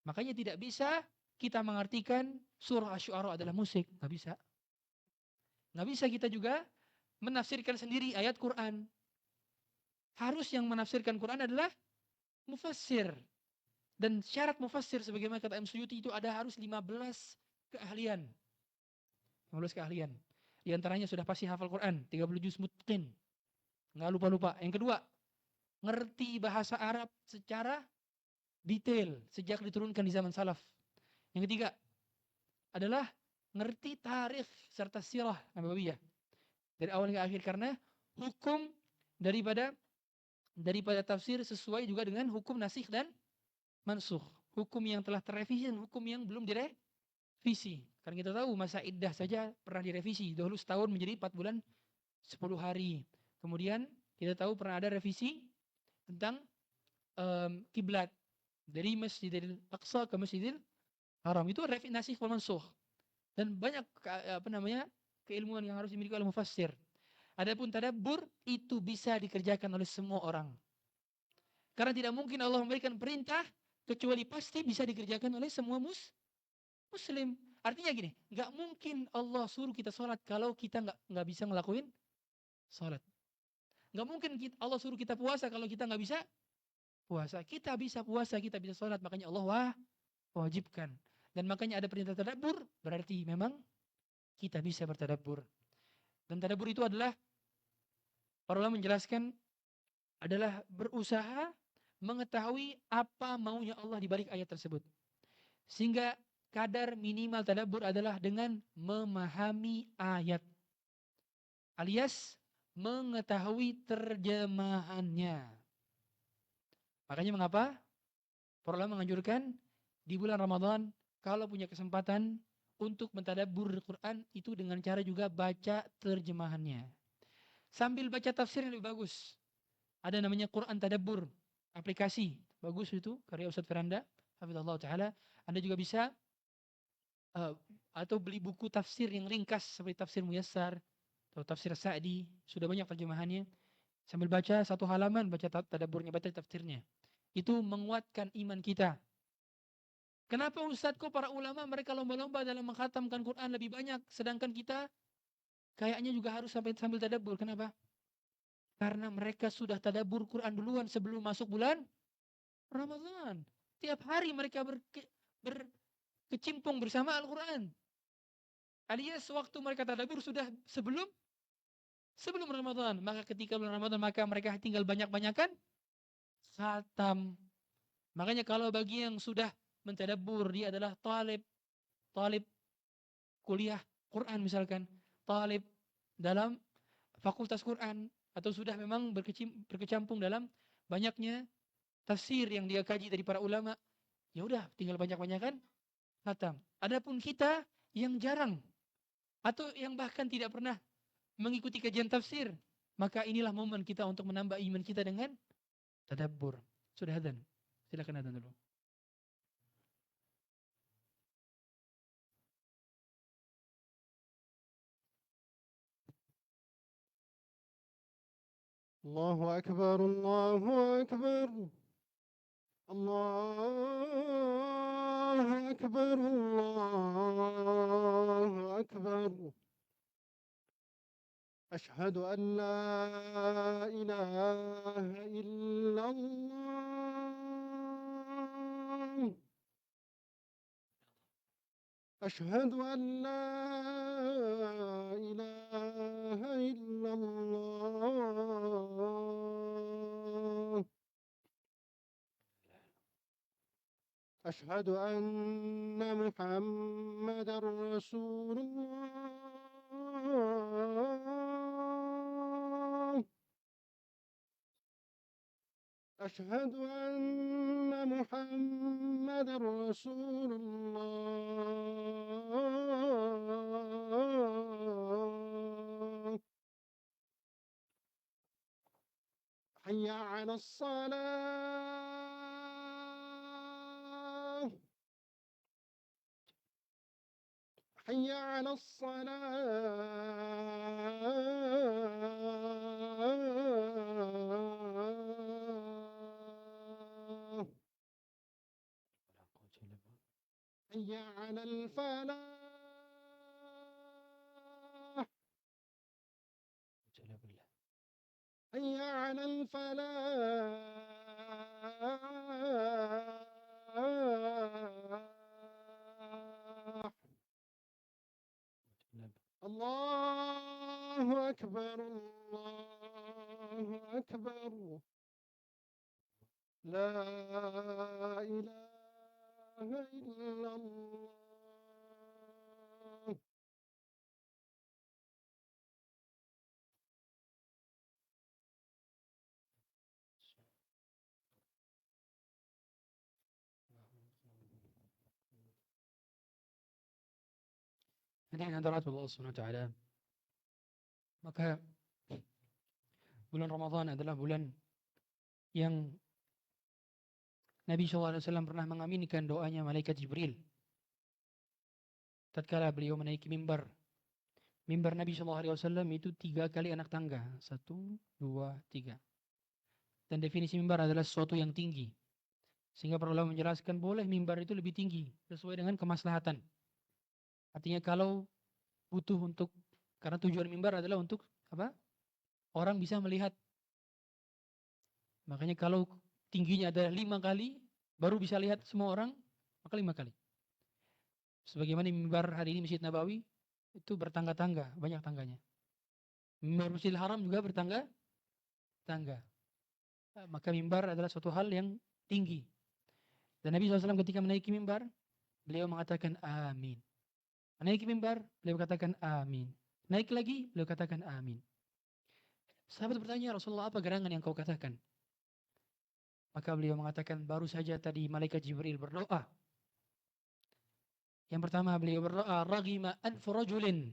Makanya tidak bisa kita mengartikan surah Asy-Syu'ara adalah musik, nggak bisa. Nggak bisa kita juga menafsirkan sendiri ayat Quran. Harus yang menafsirkan Quran adalah mufassir. Dan syarat mufassir sebagaimana kata Imam Suyuti itu ada harus 15 keahlian. 15 keahlian. Di antaranya sudah pasti hafal Quran, 30 juz mutqin. Nggak lupa-lupa. Yang kedua, ngerti bahasa Arab secara detail sejak diturunkan di zaman salaf. Yang ketiga adalah ngerti tarikh serta sirah nabawiyah dari awal hingga akhir, karena hukum daripada tafsir sesuai juga dengan hukum nasikh dan mansukh, hukum yang telah terrevisi dan hukum yang belum direvisi. Karena kita tahu masa iddah saja pernah direvisi, dahulu setahun menjadi 4 bulan 10 hari. Kemudian kita tahu pernah ada revisi tentang kiblat dari Masjidil Aqsa ke Masjidil Haram. Itu nasikh wal mansukh. Dan banyak keilmuan yang harus dimiliki oleh mufassir. Adapun tadabbur itu bisa dikerjakan oleh semua orang. Karena tidak mungkin Allah memberikan perintah kecuali pasti bisa dikerjakan oleh semua muslim. Artinya gini, nggak mungkin Allah suruh kita sholat kalau kita nggak bisa ngelakuin sholat. Nggak mungkin Allah suruh kita puasa kalau kita nggak bisa puasa. Kita bisa puasa, kita bisa sholat, makanya Allah wajibkan. Dan makanya ada perintah tadabbur, berarti memang kita bisa bertadabbur. Dan tadabbur itu adalah, para ulama menjelaskan, adalah berusaha mengetahui apa maunya Allah di balik ayat tersebut. Sehingga kadar minimal tadabbur adalah dengan memahami ayat, alias mengetahui terjemahannya. Makanya mengapa para ulama menganjurkan di bulan Ramadan, kalau punya kesempatan untuk mentadabbur Quran itu dengan cara juga baca terjemahannya. Sambil baca tafsir yang lebih bagus. Ada namanya Quran Tadabbur, aplikasi. Bagus itu, karya Ustaz Firanda, hafizallahu taala. Anda juga bisa uh, atau beli buku tafsir yang ringkas seperti tafsir Muyassar atau tafsir Sa'di, sudah banyak terjemahannya. Sambil baca satu halaman, baca tadabburnya, baca tafsirnya. Itu menguatkan iman kita. Kenapa Ustaz kok para ulama mereka lomba-lomba dalam mengkhatamkan Quran lebih banyak, sedangkan kita kayaknya juga harus sambil tadabbur. Kenapa? Karena mereka sudah tadabbur Quran duluan sebelum masuk bulan Ramadan. Tiap hari mereka berkecimpung bersama Al-Quran. Alias waktu mereka tadabbur sudah sebelum Ramadan. Maka ketika bulan Ramadan maka mereka tinggal banyak-banyakan khatam. Makanya kalau bagi yang sudah mentadabbur, dia adalah talib kuliah Quran misalkan, talib dalam fakultas Quran, atau sudah memang berkecimpung dalam banyaknya tafsir yang dia kaji dari para ulama, ya udah tinggal banyak-banyakan khatam. Adapun kita yang jarang atau yang bahkan tidak pernah mengikuti kajian tafsir, maka inilah momen kita untuk menambah iman kita dengan tadabbur. Sudah adzan. Silakan adzan dulu. الله أكبر الله أكبر الله أكبر الله أكبر أشهد أن لا إله إلا الله أشهد أن لا إله إلا الله أشهد أن محمد رسول الله أشهد أن محمد رسول الله حي على الصلاة حي على الصلاة حي على الفلاح حي على الفلاح الله أكبر الله أكبر لا إله إلا الله Ini antara Allah Subhanahu wa taala. Maka bulan Ramadan adalah bulan yang Nabi SAW pernah mengaminkan doanya malaikat Jibril. Tatkala beliau menaiki mimbar. Mimbar Nabi SAW itu 3 kali anak tangga. 1, 2, 3. Dan definisi mimbar adalah sesuatu yang tinggi. Sehingga para ulama menjelaskan boleh mimbar itu lebih tinggi sesuai dengan kemaslahatan. Artinya kalau butuh untuk, karena tujuan mimbar adalah untuk apa? Orang bisa melihat. Makanya kalau tingginya ada 5 kali, baru bisa lihat semua orang, maka 5 kali. Sebagaimana mimbar hari ini Masjid Nabawi, itu bertangga-tangga, banyak tangganya. Mimbar Masjidil Haram juga bertangga-tangga. Maka mimbar adalah suatu hal yang tinggi. Dan Nabi SAW ketika menaiki mimbar, beliau mengatakan amin. Menaiki mimbar, beliau katakan amin. Naik lagi, beliau katakan amin. Sahabat bertanya, Rasulullah, apa gerangan yang kau katakan? Maka beliau mengatakan, baru saja tadi malaikat Jibril berdoa. Yang pertama beliau berdoa, raghima anfu rajulin,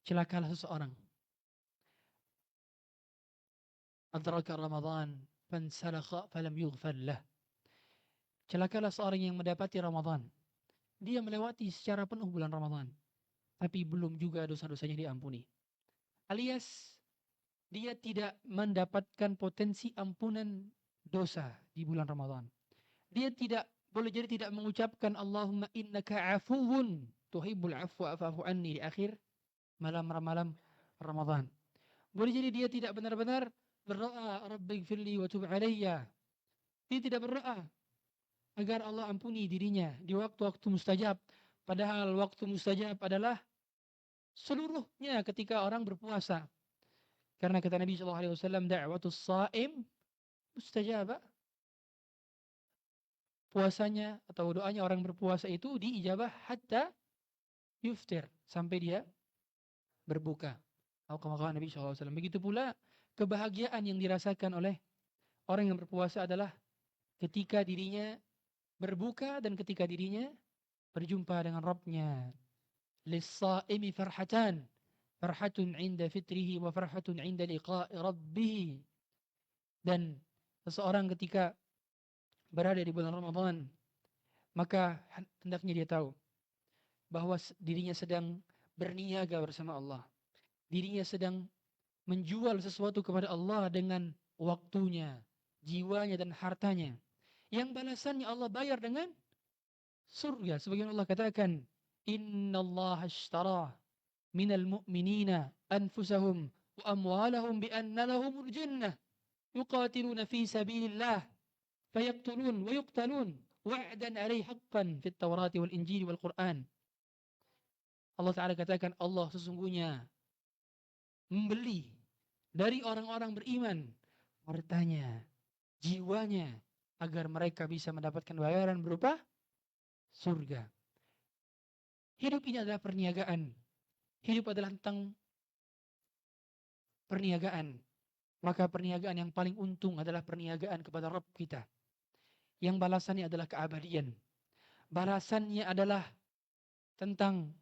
celakalah seseorang. Adraka Ramadan fansalakha falam yughfar lah. Celakalah seorang yang mendapati Ramadan. Dia melewati secara penuh bulan Ramadan, tapi belum juga dosa-dosanya diampuni. Alias dia tidak mendapatkan potensi ampunan dosa di bulan Ramadan. Dia tidak boleh jadi tidak mengucapkan Allahumma innaka afuwun tuhibbul afwa fa'fu anni di akhir malam Ramadan. Boleh jadi dia tidak benar-benar berdoa rabbighfirli wa tub alayya. Dia tidak berdoa agar Allah ampuni dirinya di waktu-waktu mustajab. Padahal waktu mustajab adalah seluruhnya ketika orang berpuasa. Karena kata Nabi SAW, da'watus sha'im mustajabah. Puasanya atau doanya orang berpuasa itu diijabah hatta yuftir, sampai dia berbuka. Atau kama Nabi SAW. Begitu pula kebahagiaan yang dirasakan oleh orang yang berpuasa adalah ketika dirinya berbuka dan ketika dirinya berjumpa dengan Rabbnya. Lis-sha'imi farhatan, farhatun 'inda fitrihi wa farhatun 'inda liqa'i rabbih. Dan seseorang ketika berada di bulan Ramadan, maka hendaknya dia tahu bahwa dirinya sedang berniaga bersama Allah. Dirinya sedang menjual sesuatu kepada Allah dengan waktunya, jiwanya dan hartanya. Yang balasannya Allah bayar dengan surga. Sebagaimana Allah katakan, innallaha ashtara minal mu'minina anfusahum wa amwalahum bi anna lahumul jannah yuqatiluna fi sabilillah fayaqtulun wa yuqtalun wa'dan alaihi haqqan fit tawrati wal injili wal Qur'an. Allah Ta'ala katakan, Allah sesungguhnya membeli dari orang-orang beriman hartanya, jiwanya, agar mereka bisa mendapatkan bayaran berupa surga. Hidup ini adalah perniagaan. Hidup adalah tentang perniagaan. Maka perniagaan yang paling untung adalah perniagaan kepada Rabb kita. Yang balasannya adalah keabadian. Balasannya adalah tentang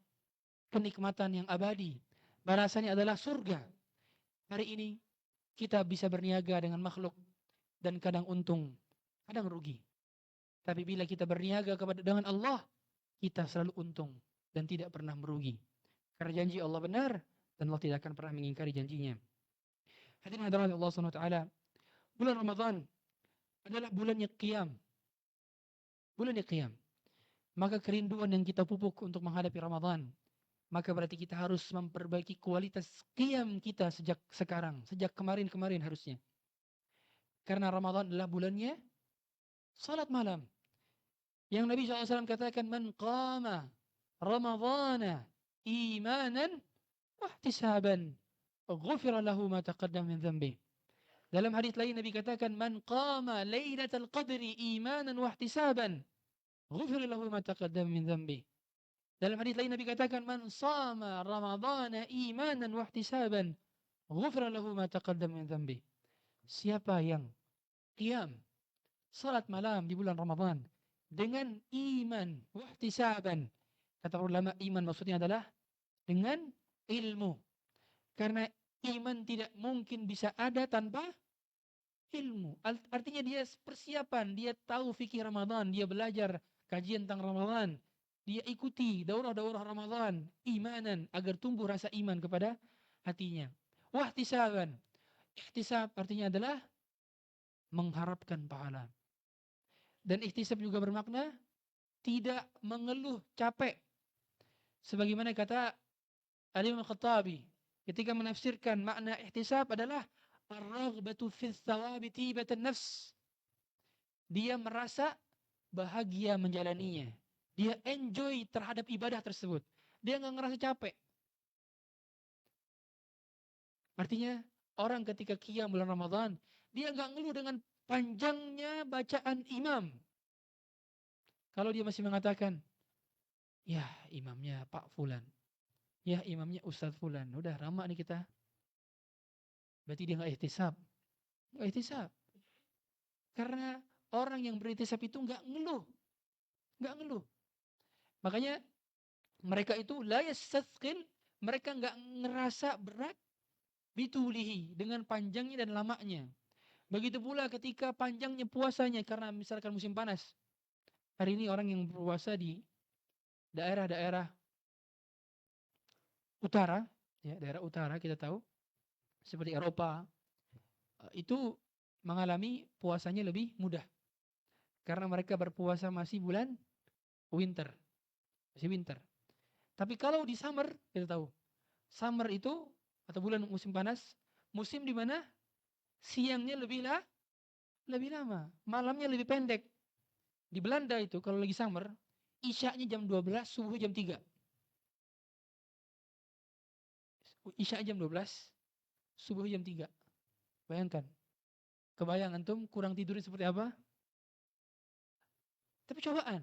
kenikmatan yang abadi. Balasannya adalah surga. Hari ini kita bisa berniaga dengan makhluk dan kadang untung, kadang rugi. Tapi bila kita berniaga dengan Allah, kita selalu untung dan tidak pernah merugi. Karena janji Allah benar dan Allah tidak akan pernah mengingkari janjinya. Hadirin hadirat Allah SWT, bulan Ramadan adalah bulannya qiyam. Bulannya qiyam. Maka kerinduan yang kita pupuk untuk menghadapi Ramadan, maka berarti kita harus memperbaiki kualitas qiyam kita sejak sekarang, sejak kemarin-kemarin harusnya. Karena Ramadan adalah bulannya salat malam. Yang Nabi SAW katakan, man qama Ramadana imanan wahtisaban ghufira lahu ma taqaddam min dhanbi. Dalam hadis lain Nabi katakan, man qama lailatul qadri imanan wahtisaban ghufira lahu ma taqaddam min dhanbi. Dalam hadis lain Nabi katakan, man shama Ramadana imanan wahtisaban ghufira lahu ma taqaddam min dhanbi. Siapa yang qiyam salat malam di bulan Ramadan dengan iman wahtisaban, kata ulama, iman maksudnya adalah dengan ilmu. Karena iman tidak mungkin bisa ada tanpa ilmu. Artinya dia persiapan, dia tahu fikih Ramadan, dia belajar kajian tentang Ramadan, dia ikuti daurah-daurah Ramadan, imanan, agar tumbuh rasa iman kepada hatinya. Wahtisaban, ihtisab artinya adalah mengharapkan pahala. Dan ihtisab juga bermakna tidak mengeluh capek. Sebagaimana kata Al-Imam Al-Khattabi ketika menafsirkan makna ihtisab adalah ar-raghbatu fi thawabi tibatan nafs. Dia merasa bahagia menjalaninya. Dia enjoy terhadap ibadah tersebut. Dia nggak ngerasa capek. Artinya orang ketika qiyam bulan Ramadan, dia nggak ngeluh dengan panjangnya bacaan imam. Kalau dia masih mengatakan, ya imamnya Pak Fulan, ya imamnya Ustadz Fulan, udah lama nih kita. Berarti dia nggak ihtisab. Nggak ihtisab. Karena orang yang beritisab itu nggak ngeluh. Nggak ngeluh. Makanya Mereka itu la yastathqil, mereka enggak ngerasa berat bitulihi, dengan panjangnya dan lamanya. Begitu pula ketika panjangnya puasanya, karena misalkan musim panas. Hari ini orang yang berpuasa di daerah-daerah utara, ya daerah utara kita tahu, seperti Eropa, itu mengalami puasanya lebih mudah. Karena mereka berpuasa masih bulan winter, masih winter. Tapi kalau di summer, kita tahu, summer itu atau bulan musim panas, musim di mana siangnya lebih lama, malamnya lebih pendek. Di Belanda itu kalau lagi summer, isyaknya jam 12, subuh jam 3. Isya jam 12, subuh jam 3. Bayangkan. Kebayang antum kurang tidurnya seperti apa? Tapi cobaan.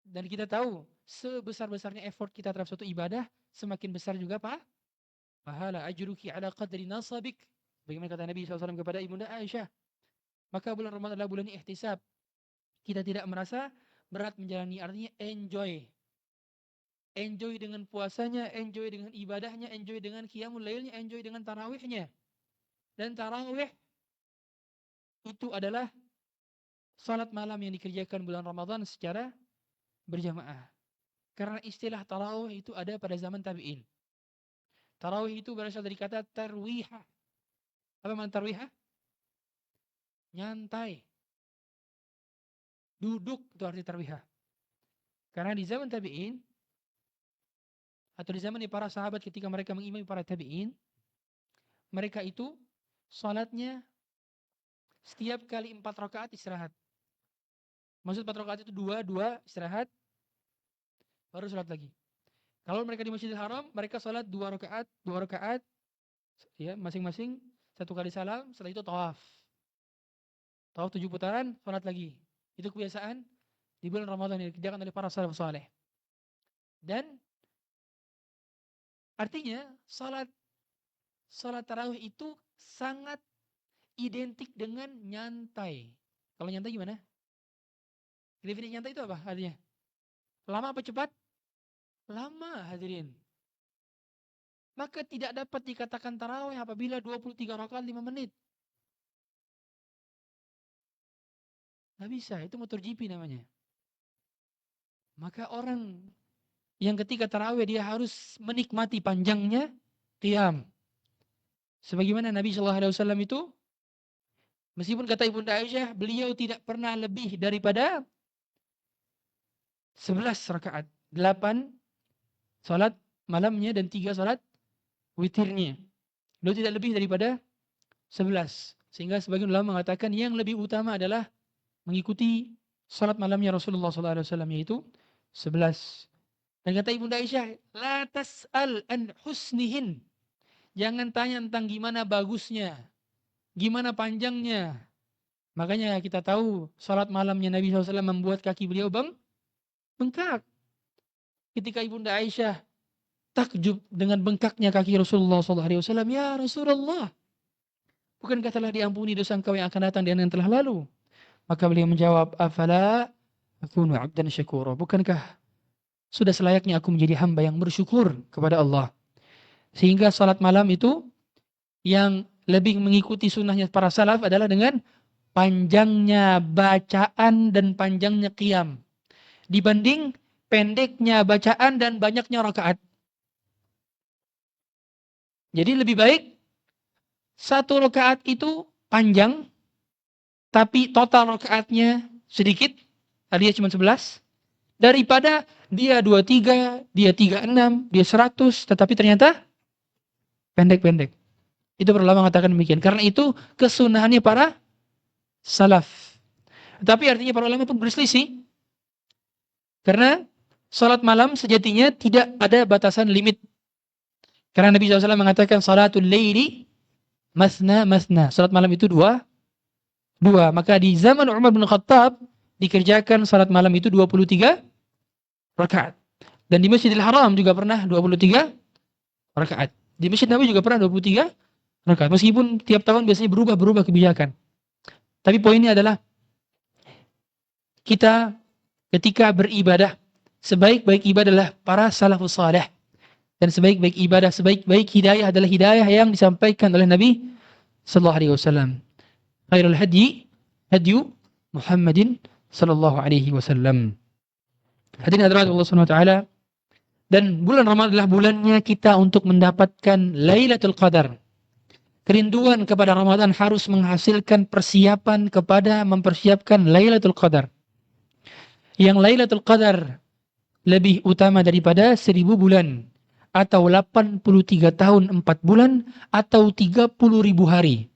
Dan kita tahu, sebesar-besarnya effort kita terhadap suatu ibadah, semakin besar juga pahala. Ajruki ala qadri nasabik. Bagaimana kata Nabi SAW kepada Ibunda Aisyah. Maka bulan Ramadan adalah bulan ihtisab. Kita tidak merasa berat menjalani, artinya enjoy. Enjoy dengan puasanya, enjoy dengan ibadahnya, enjoy dengan qiyamul lailnya, enjoy dengan tarawihnya. Dan tarawih itu adalah salat malam yang dikerjakan bulan Ramadan secara berjamaah. Karena istilah tarawih itu ada pada zaman tabi'in. Tarawih itu berasal dari kata tarwihah. Apa makna tarwihah? Nyantai. Duduk itu arti tarwihah. Karena di zaman tabi'in, atau di zaman para sahabat ketika mereka mengimami para tabi'in, mereka itu salatnya setiap kali 4 rakaat istirahat. Maksud 4 rakaat itu 2 istirahat, baru salat lagi. Kalau mereka di Masjidil Haram, mereka salat 2 rakaat, ya masing-masing 1 kali salam, setelah itu tawaf. Tawaf 7 putaran, salat lagi. Itu kebiasaan di bulan Ramadan yang dikerjakan oleh para salafus saleh. Dan artinya salat tarawih itu sangat identik dengan nyantai. Kalau nyantai gimana? Definisi nyantai itu apa artinya? Lama apa cepat? Lama, hadirin. Maka tidak dapat dikatakan tarawih apabila 23 rakaat 5 menit. Nggak bisa, itu motor GP namanya. Maka orang yang ketika tarawih dia harus menikmati panjangnya qiyam. Sebagaimana Nabi SAW itu, meskipun kata Ibunda Aisyah, beliau tidak pernah lebih daripada 11 rakaat. 8 salat malamnya dan 3 salat witirnya. Beliau tidak lebih daripada 11. Sehingga sebagian ulama mengatakan yang lebih utama adalah mengikuti salat malamnya Rasulullah SAW, yaitu 11. Dan kata Ibunda Aisyah, la tas'al an husnihin. Jangan tanya tentang gimana bagusnya, gimana panjangnya. Makanya kita tahu salat malamnya Nabi SAW membuat kaki beliau bengkak. Ketika Ibunda Aisyah takjub dengan bengkaknya kaki Rasulullah SAW, ya Rasulullah, bukankah telah diampuni dosa engkau yang akan datang dan yang telah lalu? Maka beliau menjawab, afala akunu abdan syakura. Bukankah sudah selayaknya aku menjadi hamba yang bersyukur kepada Allah. Sehingga salat malam itu yang lebih mengikuti sunnahnya para salaf adalah dengan panjangnya bacaan dan panjangnya qiyam. Dibanding pendeknya bacaan dan banyaknya rakaat. Jadi lebih baik 1 rakaat itu panjang, tapi total rakaatnya sedikit, dia cuma 11, daripada dia 23, dia 36, dia 100, tetapi ternyata pendek-pendek. Itu para ulama mengatakan demikian. Karena itu kesunahannya para salaf. Tapi artinya para ulama pun berselisih. Karena salat malam sejatinya tidak ada batasan limit. Karena Nabi SAW mengatakan salatul laili masna. Salat malam itu 2. Maka di zaman Umar bin Khattab dikerjakan salat malam itu 23 rakaat. Dan di Masjidil Haram juga pernah 23 rakaat. Di Masjid Nabawi juga pernah 23 rakaat. Meskipun tiap tahun biasanya berubah kebijakan. Tapi poinnya adalah kita ketika beribadah sebaik-baik ibadah adalah para salafus salih. Dan sebaik-baik ibadah, sebaik-baik hidayah adalah hidayah yang disampaikan oleh Nabi sallallahu alaihi wasallam. Khairul hadyu Muhammadin sallallahu alaihi wasallam. Hadirin hadirat Allah Subhanahu wa taala, dan bulan Ramadan adalah bulannya kita untuk mendapatkan Lailatul Qadar. Kerinduan kepada Ramadan harus menghasilkan persiapan kepada mempersiapkan Lailatul Qadar. Yang Lailatul Qadar lebih utama daripada 1000 bulan, atau 83 tahun 4 bulan, atau 30.000 hari.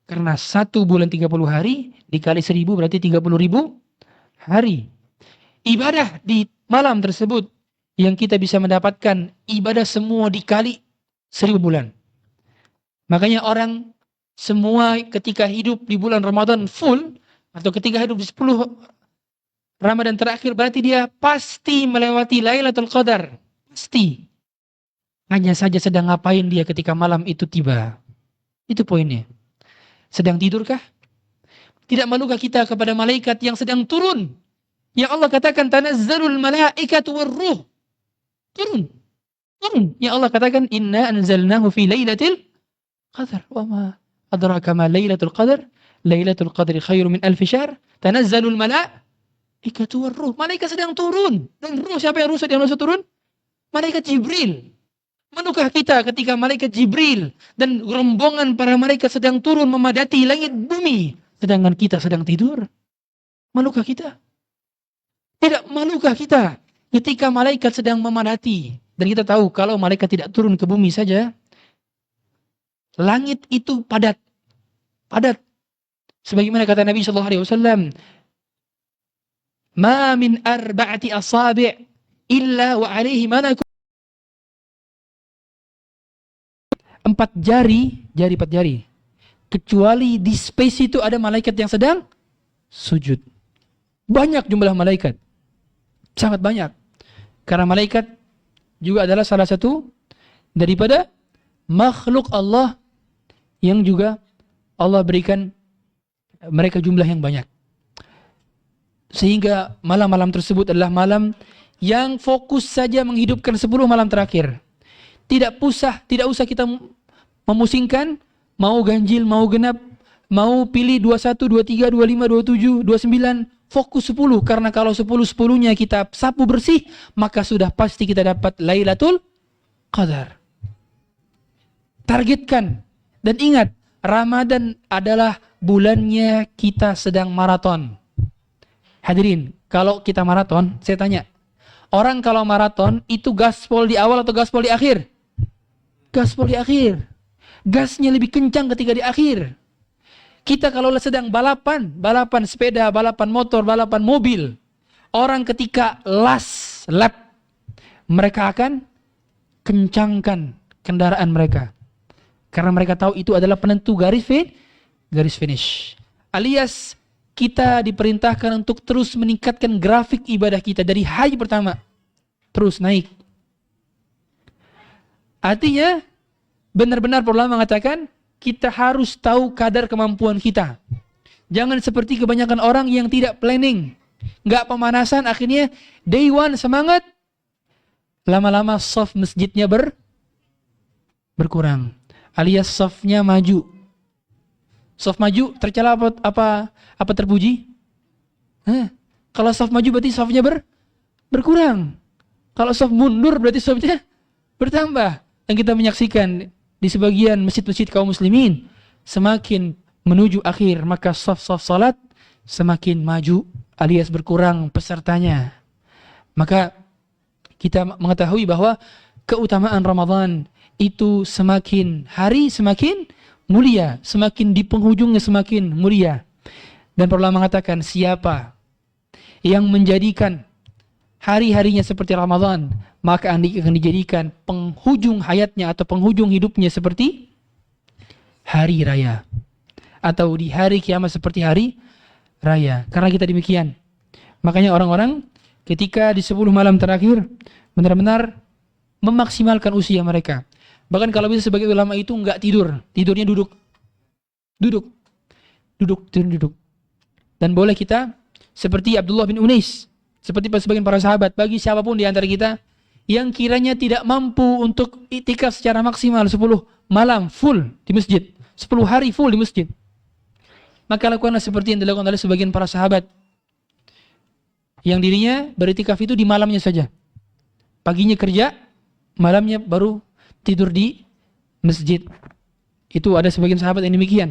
Karena 1 bulan 30 hari dikali 1000 berarti 30.000 hari. Ibadah di malam tersebut yang kita bisa mendapatkan ibadah semua dikali 1000 bulan. Makanya orang semua ketika hidup di bulan Ramadan full, atau ketika hidup di 10 Ramadan terakhir, berarti dia pasti melewati Lailatul Qadar. Pasti. Hanya saja sedang ngapain dia ketika malam itu tiba. Itu poinnya. Sedang tidurkah? Tidak malukah kita kepada malaikat yang sedang turun? Yang Allah katakan tanazzalul malaikatu warruh. Turun. Yang Allah katakan inna anzalnahu fi lailatul qadar. Wa ma adraka ma lailatul qadar? Lailatul qadri khairum min alf syahr. Tanazzalul malaikatu warruh. Malaikat sedang turun. Dan ruh, siapa yang ruh turun? Malaikat Jibril. Manukah kita ketika malaikat Jibril dan rombongan para malaikat sedang turun memadati langit bumi, sedangkan kita sedang tidur? Malukah kita? Tidak malukah kita ketika malaikat sedang memadati? Dan kita tahu kalau malaikat tidak turun ke bumi saja, langit itu padat. Sebagaimana kata Nabi sallallahu alaihi wasallam, "Ma min arba'ati asabi' illa wa 'alaihi malakun." 4 jari, kecuali di space itu ada malaikat yang sedang sujud. Banyak jumlah malaikat, sangat banyak. Karena malaikat juga adalah salah satu daripada makhluk Allah yang juga Allah berikan mereka jumlah yang banyak. Sehingga malam-malam tersebut adalah malam yang fokus saja menghidupkan 10 malam terakhir. Tidak usah kita memusingkan, mau ganjil, mau genap, mau pilih 21, 23, 25, 27, 29, fokus 10. Karena kalau 10-10-nya kita sapu bersih, maka sudah pasti kita dapat Lailatul Qadar. Targetkan. Dan ingat, Ramadan adalah bulannya kita sedang maraton. Hadirin, kalau kita maraton, saya tanya, orang kalau maraton itu gaspol di awal atau gaspol di akhir? Gaspol di akhir. Gasnya lebih kencang ketika di akhir. Kita kalau sedang balapan sepeda, balapan motor, balapan mobil, orang ketika last lap, mereka akan kencangkan kendaraan mereka. Karena mereka tahu itu adalah penentu garis finish. Alias kita diperintahkan untuk terus meningkatkan grafik ibadah kita dari hari pertama. Terus naik. Artinya, benar-benar ulama mengatakan, kita harus tahu kadar kemampuan kita. Jangan seperti kebanyakan orang yang tidak planning. Nggak pemanasan, akhirnya day one semangat. Lama-lama soft masjidnya berkurang. Alias softnya maju. Soft maju, tercela apa terpuji? Kalau soft maju berarti softnya berkurang. Kalau soft mundur berarti softnya bertambah. Yang kita menyaksikan di sebagian masjid-masjid kaum muslimin, semakin menuju akhir maka soft salat semakin maju alias berkurang pesertanya. Maka kita mengetahui bahwa keutamaan Ramadan itu semakin hari semakin mulia, semakin di penghujungnya semakin mulia. Dan para ulama mengatakan siapa yang menjadikan hari-harinya seperti Ramadan, maka akan dijadikan penghujung hayatnya atau penghujung hidupnya seperti hari raya. Atau di hari kiamat seperti hari raya. Karena kita demikian. Makanya orang-orang ketika di 10 malam terakhir benar-benar memaksimalkan usia mereka. Bahkan kalau bisa sebagai ulama itu enggak tidur. Tidurnya duduk. Dan boleh kita seperti Abdullah bin Unais Seperti sebagian para sahabat, bagi siapapun di antara kita yang kiranya tidak mampu untuk iktikaf secara maksimal 10 malam full di masjid, 10 hari full di masjid, maka lakukanlah seperti yang dilakukan oleh sebagian para sahabat yang dirinya beriktikaf itu di malamnya saja. Paginya kerja, malamnya baru tidur di masjid. Itu ada sebagian sahabat yang demikian.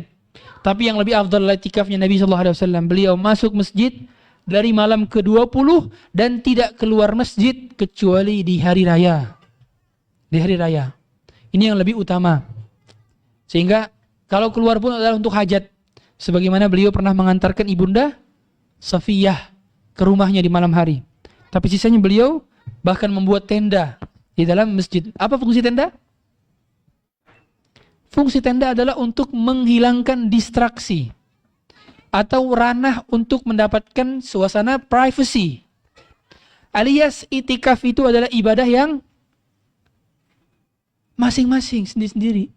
Tapi yang lebih afdal adalah iktikafnya Nabi SAW. Beliau masuk masjid dari malam ke-20 dan tidak keluar masjid kecuali di hari raya. Di hari raya. Ini yang lebih utama. Sehingga kalau keluar pun adalah untuk hajat. Sebagaimana beliau pernah mengantarkan ibunda Safiyah ke rumahnya di malam hari. Tapi sisanya beliau bahkan membuat tenda di dalam masjid. Apa fungsi tenda? Fungsi tenda adalah untuk menghilangkan distraksi atau ranah untuk mendapatkan suasana privacy. Alias itikaf itu adalah ibadah yang masing-masing sendiri-sendiri.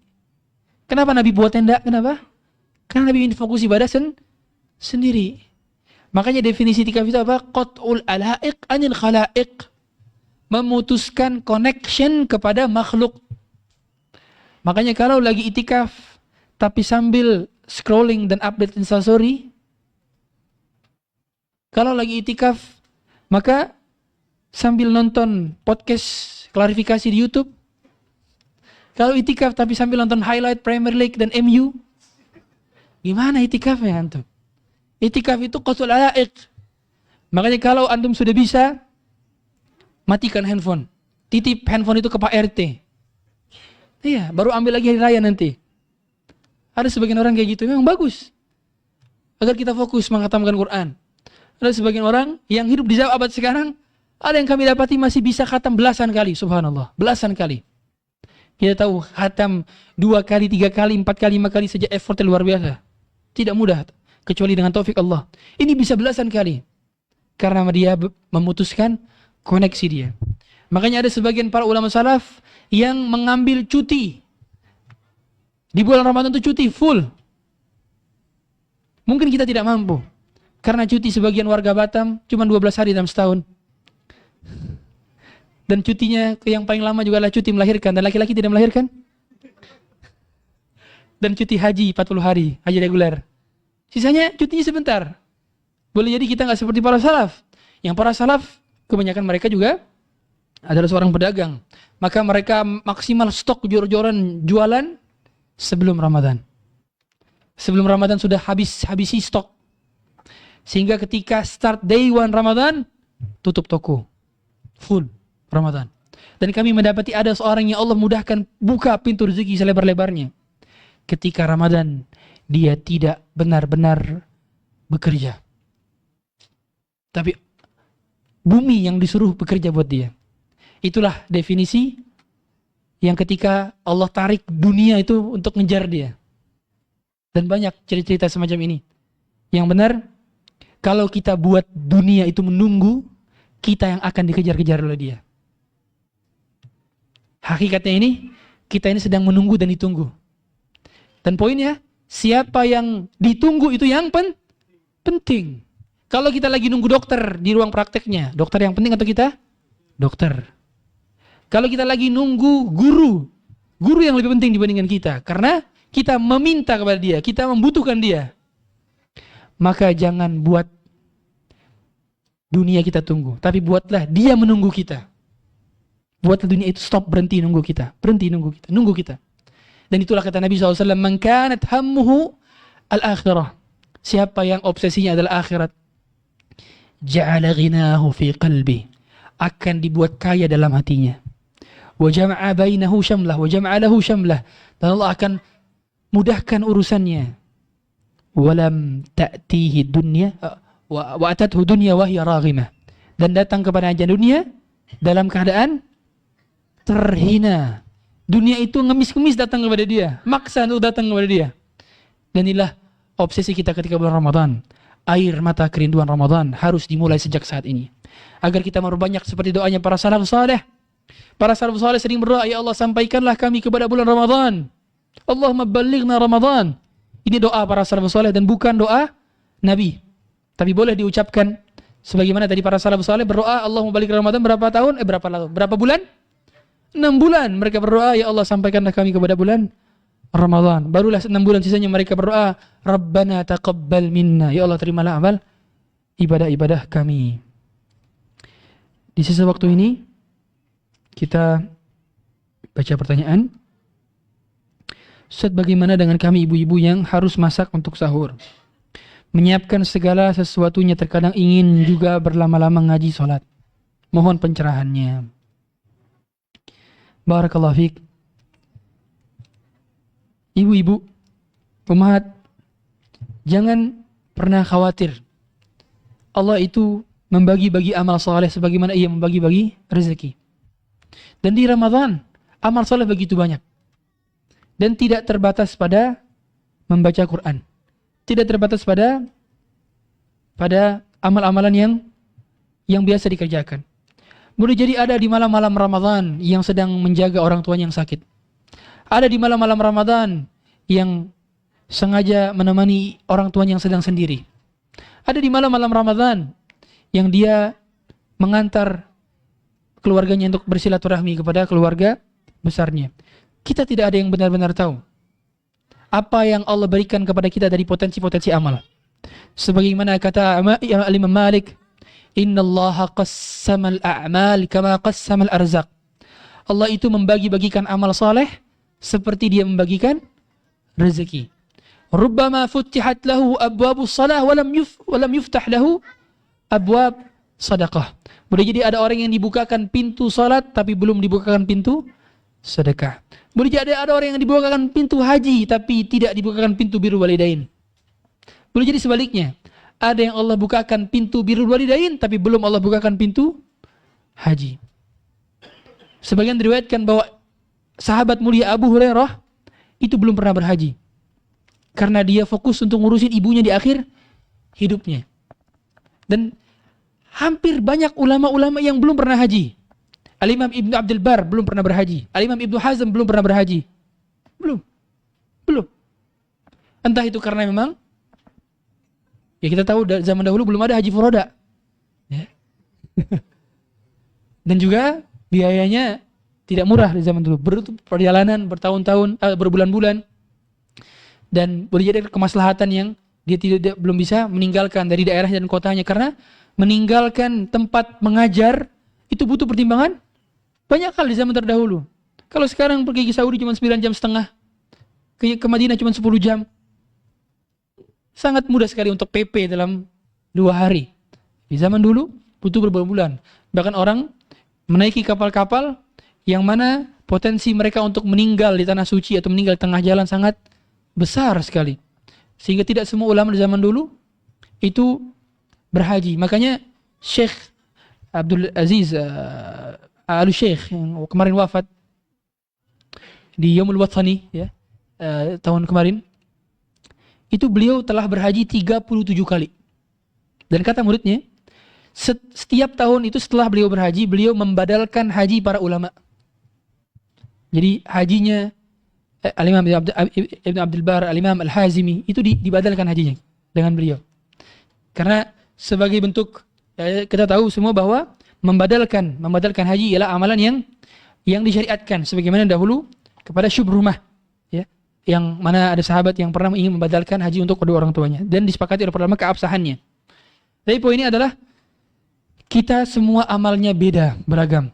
Kenapa Nabi buat tenda? Kenapa? Karena Nabi ingin fokus ibadah sendiri. Makanya definisi itikaf itu apa? Qat'ul alaiq anil khalaiq. Memutuskan connection kepada makhluk. Makanya kalau lagi itikaf tapi sambil scrolling dan update instastory, kalau lagi itikaf maka sambil nonton podcast klarifikasi di YouTube. Kalau itikaf tapi sambil nonton highlight Premier League dan MU, gimana itikafnya antum? Itikaf itu qatul alaiq. Makanya kalau antum sudah bisa, matikan handphone. Titip handphone itu ke Pak RT. Iya, baru ambil lagi hari raya nanti. Ada sebagian orang kayak gitu, memang bagus. Agar kita fokus menghatamkan Quran. Ada sebagian orang yang hidup di abad sekarang, ada yang kami dapati masih bisa khatam belasan kali, subhanallah, belasan kali. Kita tahu khatam 2 kali, 3 kali, 4 kali, 5 kali saja effortnya luar biasa. Tidak mudah, kecuali dengan taufik Allah. Ini bisa belasan kali. Karena dia memutuskan koneksi dia. Makanya ada sebagian para ulama salaf yang mengambil cuti. Di bulan Ramadan itu cuti full. Mungkin kita tidak mampu. Karena cuti sebagian warga Batam cuma 12 hari dalam setahun. Dan cutinya yang paling lama juga adalah cuti melahirkan. Dan laki-laki tidak melahirkan. Dan cuti haji 40 hari. Haji reguler. Sisanya cutinya sebentar. Boleh jadi kita nggak seperti para salaf. Yang para salaf, kebanyakan mereka juga adalah seorang pedagang. Maka mereka maksimal stok jor-joran jualan sebelum Ramadan. Sebelum Ramadan sudah habisi stok. Sehingga ketika start day 1 Ramadan, tutup toko. Full Ramadan. Dan kami mendapati ada seorang yang Allah mudahkan buka pintu rezeki selebar-lebarnya. Ketika Ramadan, dia tidak benar-benar bekerja. Tapi bumi yang disuruh bekerja buat dia. Itulah definisi yang ketika Allah tarik dunia itu untuk ngejar dia. Dan banyak cerita-cerita semacam ini. Yang benar, kalau kita buat dunia itu menunggu, kita yang akan dikejar-kejar oleh dia. Hakikatnya ini, kita ini sedang menunggu dan ditunggu. Dan poinnya, siapa yang ditunggu itu yang penting. Kalau kita lagi nunggu dokter di ruang prakteknya, dokter yang penting atau kita? Dokter. Kalau kita lagi nunggu guru yang lebih penting dibandingkan kita. Karena kita meminta kepada dia, kita membutuhkan dia. Maka jangan buat dunia kita tunggu. Tapi buatlah dia menunggu kita. Buatlah dunia itu stop, berhenti nunggu kita. Berhenti nunggu kita. Dan itulah kata Nabi SAW, man kanat hammuhu al-akhirah. Siapa yang obsesinya adalah akhirat, ja'ala ghinahu fi qalbi. Akan dibuat kaya dalam hatinya. Wa jama'a bainahu syamlah wa jama'a lahu syamlah. Dan Allah akan mudahkan urusannya. Walam ta'tihi dunya wa atathu dunya wa hiya raghimah. Dan datang kepada dunia dalam keadaan terhina. Dunia itu ngemis-ngemis datang kepada dia, maksa untuk datang kepada dia. Dan inilah obsesi kita ketika bulan Ramadan. Air mata kerinduan Ramadan harus dimulai sejak saat ini. Agar kita memperbanyak seperti doanya para salaf saleh. Para salaf saleh sering berdoa, ya Allah sampaikanlah kami kepada bulan Ramadan. Allahumma ballighna Ramadan. Ini doa para salaf saleh dan bukan doa Nabi. Tapi boleh diucapkan Sebagaimana tadi para salafus saleh berdoa, Allah mau balik Ramadan berapa tahun? Berapa bulan? 6 bulan mereka berdoa, ya Allah sampaikanlah kami kepada bulan Ramadan. Barulah 6 bulan sisanya mereka berdoa, Rabbana taqabbal minna. Ya Allah terimalah amal ibadah-ibadah kami. Di sisa waktu ini kita baca pertanyaan. Ustaz, bagaimana dengan kami ibu-ibu yang harus masak untuk sahur? Menyiapkan segala sesuatunya, terkadang ingin juga berlama-lama ngaji sholat. Mohon pencerahannya. Barakallahu fiik. Ibu-ibu, ummahat, jangan pernah khawatir. Allah itu membagi-bagi amal soleh sebagaimana ia membagi-bagi rezeki. Dan di Ramadan, amal soleh begitu banyak. Dan tidak terbatas pada membaca Quran. Tidak terbatas pada amal-amalan yang biasa dikerjakan. Boleh jadi ada di malam-malam Ramadan yang sedang menjaga orang tuanya yang sakit. Ada di malam-malam Ramadan yang sengaja menemani orang tuanya yang sedang sendiri. Ada di malam-malam Ramadan yang dia mengantar keluarganya untuk bersilaturahmi kepada keluarga besarnya. Kita tidak ada yang benar-benar tahu apa yang Allah berikan kepada kita dari potensi-potensi amal. Sebagaimana kata Imam Malik, Innallaha qassamal a'mal kama qassamal arzaq. Allah itu membagi-bagikan amal saleh seperti dia membagikan rezeki. Rubbama futtihat lahu abwabus salah walam yuftah lahu abwab sadaqah. Boleh jadi ada orang yang dibukakan pintu salat tapi belum dibukakan pintu sedekah. Boleh jadi ada orang yang dibukakan pintu haji tapi tidak dibukakan pintu birrul walidain. Boleh jadi sebaliknya. Ada yang Allah bukakan pintu birrul walidain tapi belum Allah bukakan pintu haji. Sebagian diriwayatkan bahwa sahabat mulia Abu Hurairah itu belum pernah berhaji. Karena dia fokus untuk ngurusin ibunya di akhir hidupnya. Dan hampir banyak ulama-ulama yang belum pernah haji. Al-Imam Ibnu Abdul Bar belum pernah berhaji. Al-Imam Ibnu Hazm belum pernah berhaji. Belum. Entah itu karena memang, ya kita tahu zaman dahulu belum ada haji furoda. Ya. Dan juga biayanya tidak murah di zaman dulu. Perjalanan bertahun-tahun, berbulan-bulan. Dan boleh jadi kemaslahatan yang dia belum bisa meninggalkan dari daerah dan kotanya. Karena meninggalkan tempat mengajar itu butuh pertimbangan banyak hal di zaman terdahulu. Kalau sekarang pergi ke Saudi cuma 9,5 jam, ke Madinah cuma 10 jam. Sangat mudah sekali untuk PP dalam 2 hari. Di zaman dulu butuh berbulan-bulan. Bahkan orang menaiki kapal-kapal yang mana potensi mereka untuk meninggal di tanah suci atau meninggal di tengah jalan sangat besar sekali. Sehingga tidak semua ulama di zaman dulu itu berhaji. Makanya Syekh Abdul Aziz Al-Syekh yang kemarin wafat di Yaumul Wathani ya, tahun kemarin, itu beliau telah berhaji 37 kali. Dan kata muridnya, setiap tahun itu setelah beliau berhaji, beliau membadalkan haji para ulama. Jadi hajinya Al-Imam Ibn Abdul Bar, Al-Imam Al-Hazimi, itu dibadalkan hajinya dengan beliau. Karena sebagai bentuk, kita tahu semua bahwa membadalkan haji ialah amalan yang disyariatkan sebagaimana dahulu kepada Syubrumah ya, yang mana ada sahabat yang pernah ingin membadalkan haji untuk kedua orang tuanya dan disepakati oleh para ulama keabsahannya. Tapi poinnya adalah kita semua amalnya beda, beragam.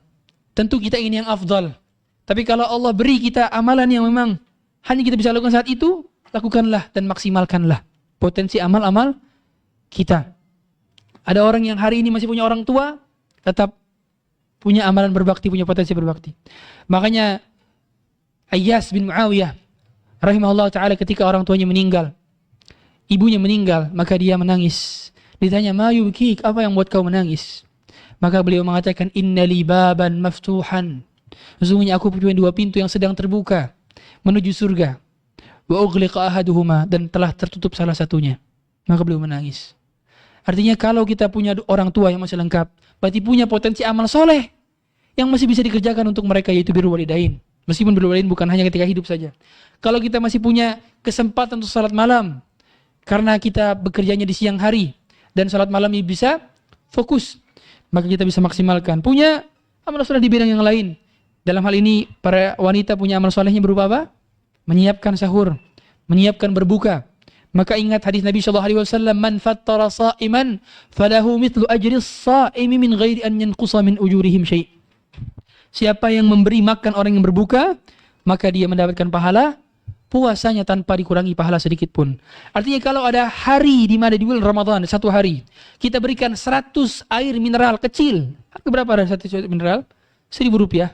Tentu kita ingin yang afdal. Tapi kalau Allah beri kita amalan yang memang hanya kita bisa lakukan saat itu, lakukanlah dan maksimalkanlah potensi amal-amal kita. Ada orang yang hari ini masih punya orang tua, tetap punya amalan berbakti, punya potensi berbakti. Makanya Ayyas bin Muawiyah rahimahullah ta'ala ketika orang tuanya meninggal, ibunya meninggal, maka dia menangis. Ditanya, ma yubkik, apa yang buat kau menangis? Maka beliau mengatakan, innali baban maftuhan. Sesungguhnya aku punya 2 pintu yang sedang terbuka menuju surga. Wa ughliqa ahaduhuma, dan telah tertutup salah satunya. Maka beliau menangis. Artinya kalau kita punya orang tua yang masih lengkap, berarti punya potensi amal soleh yang masih bisa dikerjakan untuk mereka, yaitu birrul walidain. Meskipun birrul walidain bukan hanya ketika hidup saja. Kalau kita masih punya kesempatan untuk salat malam, karena kita bekerjanya di siang hari, dan salat malam ini bisa fokus, maka kita bisa maksimalkan. Punya amal soleh di bidang yang lain. Dalam hal ini para wanita punya amal solehnya berupa apa? Menyiapkan sahur, menyiapkan berbuka. Maka ingat hadis Nabi SAW, man fattara sa'iman falahu mithlu ajri as-sa'imi min ghairi an yanqusa min ujurihim syai'. Siapa yang memberi makan orang yang berbuka, maka dia mendapatkan pahala puasanya tanpa dikurangi pahala sedikit pun. Artinya kalau ada hari di mana di bulan Ramadan, satu hari, kita berikan 100 air mineral kecil. Harga berapa ada satu mineral? Rp1.000.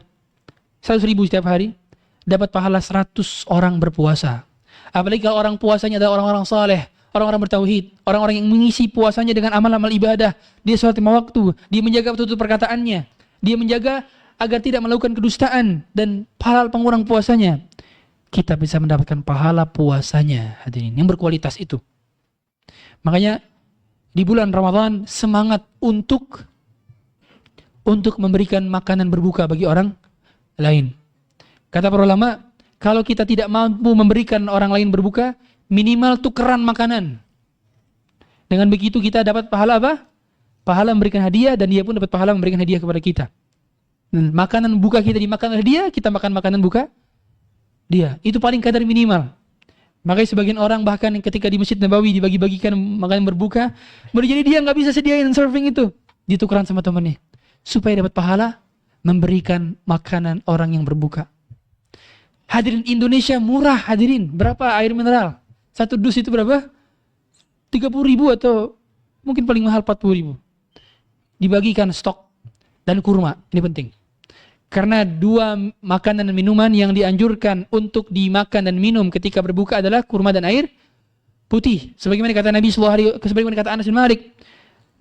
100.000 setiap hari. Dapat pahala 100 orang berpuasa. Apalagi kalau orang puasanya adalah orang-orang saleh, orang-orang bertauhid, orang-orang yang mengisi puasanya dengan amal-amal ibadah. Dia sholat 5 waktu, dia menjaga betul-betul perkataannya, dia menjaga agar tidak melakukan kedustaan dan halal pengurang puasanya. Kita bisa mendapatkan pahala puasanya, hadirin, yang berkualitas itu. Makanya di bulan Ramadan semangat untuk memberikan makanan berbuka bagi orang lain. Kata para ulama, kalau kita tidak mampu memberikan orang lain berbuka, minimal tukeran makanan. Dengan begitu kita dapat pahala apa? Pahala memberikan hadiah, dan dia pun dapat pahala memberikan hadiah kepada kita. Dan makanan buka kita dimakan oleh dia, kita makan makanan buka dia. Itu paling kadar minimal. Makanya sebagian orang bahkan ketika di Masjid Nabawi dibagi-bagikan makanan berbuka, boleh jadi dia nggak bisa sediain serving itu, ditukeran sama temannya, supaya dapat pahala memberikan makanan orang yang berbuka. Hadirin, Indonesia murah, hadirin. Berapa air mineral? Satu dus itu berapa? 30.000 atau mungkin paling mahal 40.000. Dibagikan stok dan kurma. Ini penting. Karena 2 makanan dan minuman yang dianjurkan untuk dimakan dan minum ketika berbuka adalah kurma dan air putih. Sebagaimana kata Nabi sebagaimana kata Anas bin Malik,